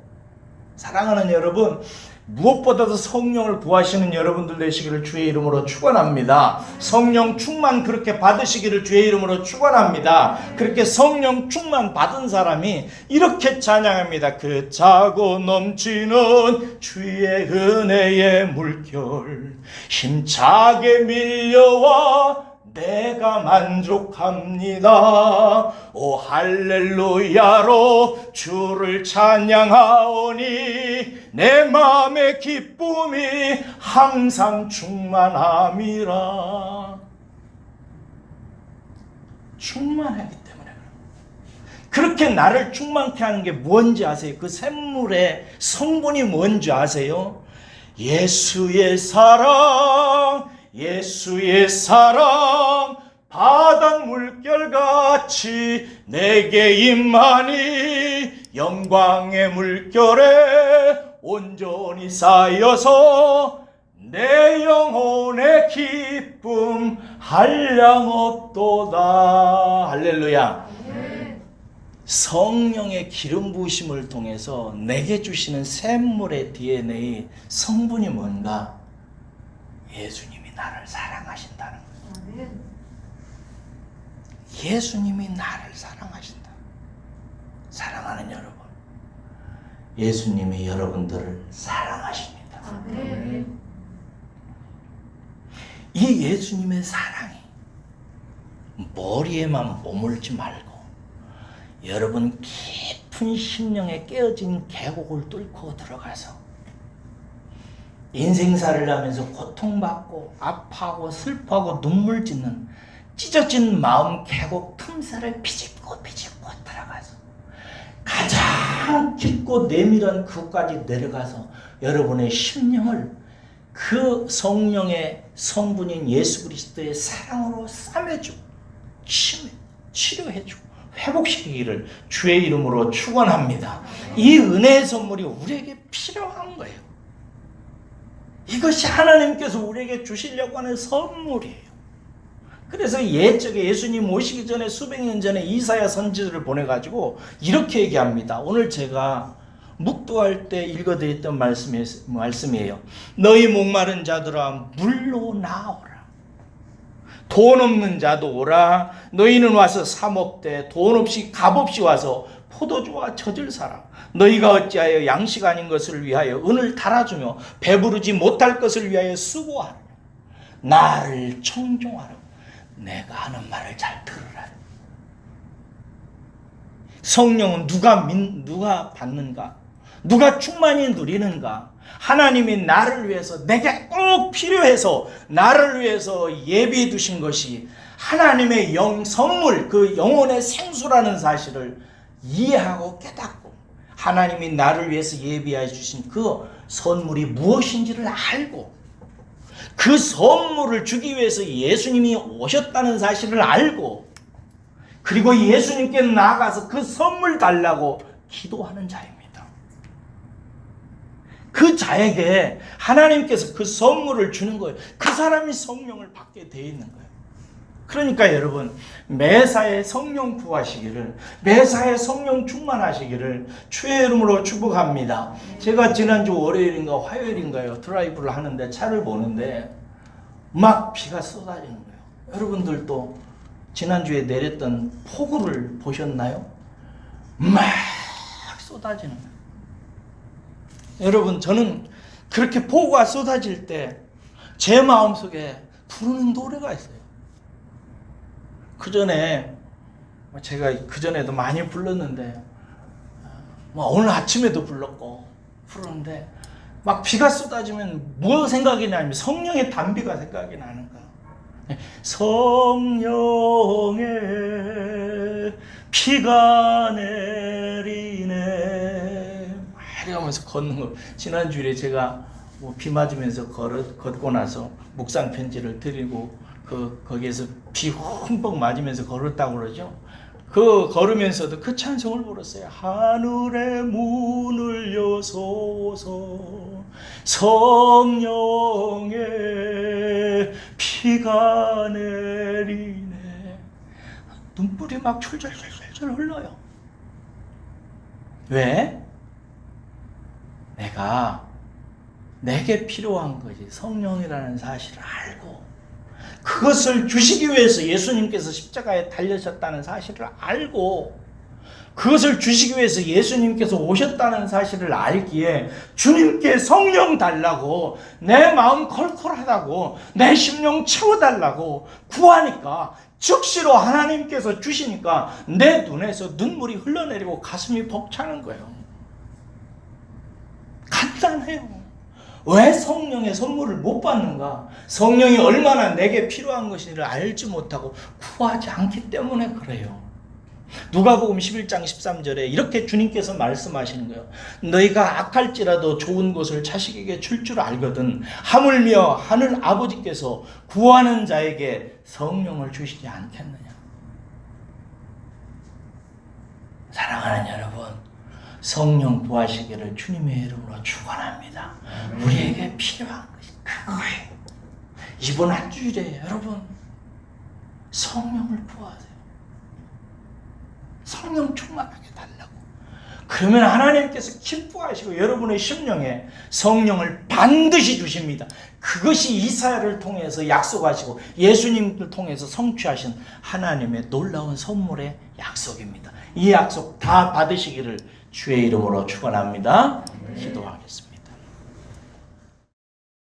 사랑하는 여러분, 무엇보다도 성령을 구하시는 여러분들 되시기를 주의 이름으로 축원합니다. 성령 충만 그렇게 받으시기를 주의 이름으로 축원합니다. 그렇게 성령 충만 받은 사람이 이렇게 찬양합니다. 그 차고 넘치는 주의 은혜의 물결 힘차게 밀려와 내가 만족합니다. 오 할렐루야로 주를 찬양하오니 내 마음의 기쁨이 항상 충만함이라. 충만하기 때문에 그렇게 나를 충만케 하는 게 뭔지 아세요? 그 샘물의 성분이 뭔지 아세요? 예수의 사랑, 예수의 사랑 바닷 물결같이 내게 임하니 영광의 물결에 온전히 쌓여서 내 영혼의 기쁨 한량없도다. 할렐루야. 성령의 기름 부으심을 통해서 내게 주시는 샘물의 DNA 성분이 뭔가? 예수님이 나를 사랑하신다는 거예요. 예수님이 나를 사랑하신다. 사랑하는 여러분, 예수님이 여러분들을 사랑하십니다. 이 예수님의 사랑이 머리에만 머물지 말고 여러분 깊은 심령에 깨어진 계곡을 뚫고 들어가서 인생살이를 하면서 고통받고 아파하고 슬퍼하고 눈물 짓는 찢어진 마음 계곡 틈새를 비집고 들어가서 가장 깊고 내밀한 그곳까지 내려가서 여러분의 심령을 그 성령의 성분인 예수 그리스도의 사랑으로 싸매주고 치료해주고 회복시키기를 주의 이름으로 축원합니다. 이 은혜의 선물이 우리에게 필요한 거예요. 이것이 하나님께서 우리에게 주시려고 하는 선물이에요. 그래서 옛적에 예수님 오시기 전에 수백 년 전에 이사야 선지자를 보내가지고 이렇게 얘기합니다. 오늘 제가 묵도할 때 읽어드렸던 말씀이에요. 너희 목마른 자들아 물로 나오라. 돈 없는 자도 오라. 너희는 와서 사 먹되 돈 없이 값 없이 와서 포도주와 젖을 사라. 너희가 어찌하여 양식 아닌 것을 위하여 은을 달아주며 배부르지 못할 것을 위하여 수고하라. 나를 청종하라. 내가 하는 말을 잘 들으라. 성령은 누가 받는가? 누가 충만히 누리는가? 하나님이 나를 위해서, 내게 꼭 필요해서 나를 위해서 예비해 두신 것이 하나님의 선물, 그 영혼의 생수라는 사실을 이해하고 깨닫고 하나님이 나를 위해서 예비해 주신 그 선물이 무엇인지를 알고 그 선물을 주기 위해서 예수님이 오셨다는 사실을 알고 그리고 예수님께 나아가서 그 선물 달라고 기도하는 자입니다. 그 자에게 하나님께서 그 선물을 주는 거예요. 그 사람이 성령을 받게 되어 있는 거예요. 그러니까 여러분, 매사에 성령 구하시기를, 매사에 성령 충만하시기를 주의 이름으로 축복합니다. 제가 지난주 월요일인가 화요일인가요? 드라이브를 하는데 차를 보는데 막 비가 쏟아지는 거예요. 여러분들도 지난주에 내렸던 폭우를 보셨나요? 막 쏟아지는 거예요. 여러분, 저는 그렇게 폭우가 쏟아질 때 제 마음속에 부르는 노래가 있어요. 제가 그전에도 많이 불렀는데 오늘 아침에도 불렀고 부르는데 막 비가 쏟아지면 뭐 생각이 나냐면 성령의 단비가 생각이 나는 거야. 성령의 피가 내리네 이러면서 걷는 거. 지난주에 제가 비 맞으면서 걷고 나서 묵상 편지를 드리고 거기에서 비 흠뻑 맞으면서 걸었다고 그러죠. 걸으면서도 그 찬송을 불렀어요. 하늘의 문을 여소서 성령의 피가 내리네. 눈물이 막 출절출절 흘러요. 왜? 내게 필요한 것이 성령이라는 사실을 알고 그것을 주시기 위해서 예수님께서 십자가에 달리셨다는 사실을 알고 그것을 주시기 위해서 예수님께서 오셨다는 사실을 알기에 주님께 성령 달라고 내 마음 컬컬하다고 내 심령 채워달라고 구하니까 즉시로 하나님께서 주시니까 내 눈에서 눈물이 흘러내리고 가슴이 벅차는 거예요. 간단해요. 왜 성령의 선물을 못 받는가? 성령이 얼마나 내게 필요한 것인지를 알지 못하고 구하지 않기 때문에 그래요. 누가복음 11장 13절에 이렇게 주님께서 말씀하시는 거예요. 너희가 악할지라도 좋은 것을 자식에게 줄 줄 알거든 하물며 하늘 아버지께서 구하는 자에게 성령을 주시지 않겠느냐. 사랑하는 여러분, 성령 구하시기를 주님의 이름으로 축원합니다. 우리에게 필요한 것이 그거예요. 이번 한 주일에 여러분 성령을 구하세요. 성령 충만하게 달라고. 그러면 하나님께서 기뻐하시고 여러분의 심령에 성령을 반드시 주십니다. 그것이 이사야를 통해서 약속하시고 예수님을 통해서 성취하신 하나님의 놀라운 선물의 약속입니다. 이 약속 다 받으시기를 주의 이름으로 축원합니다. 기도하겠습니다.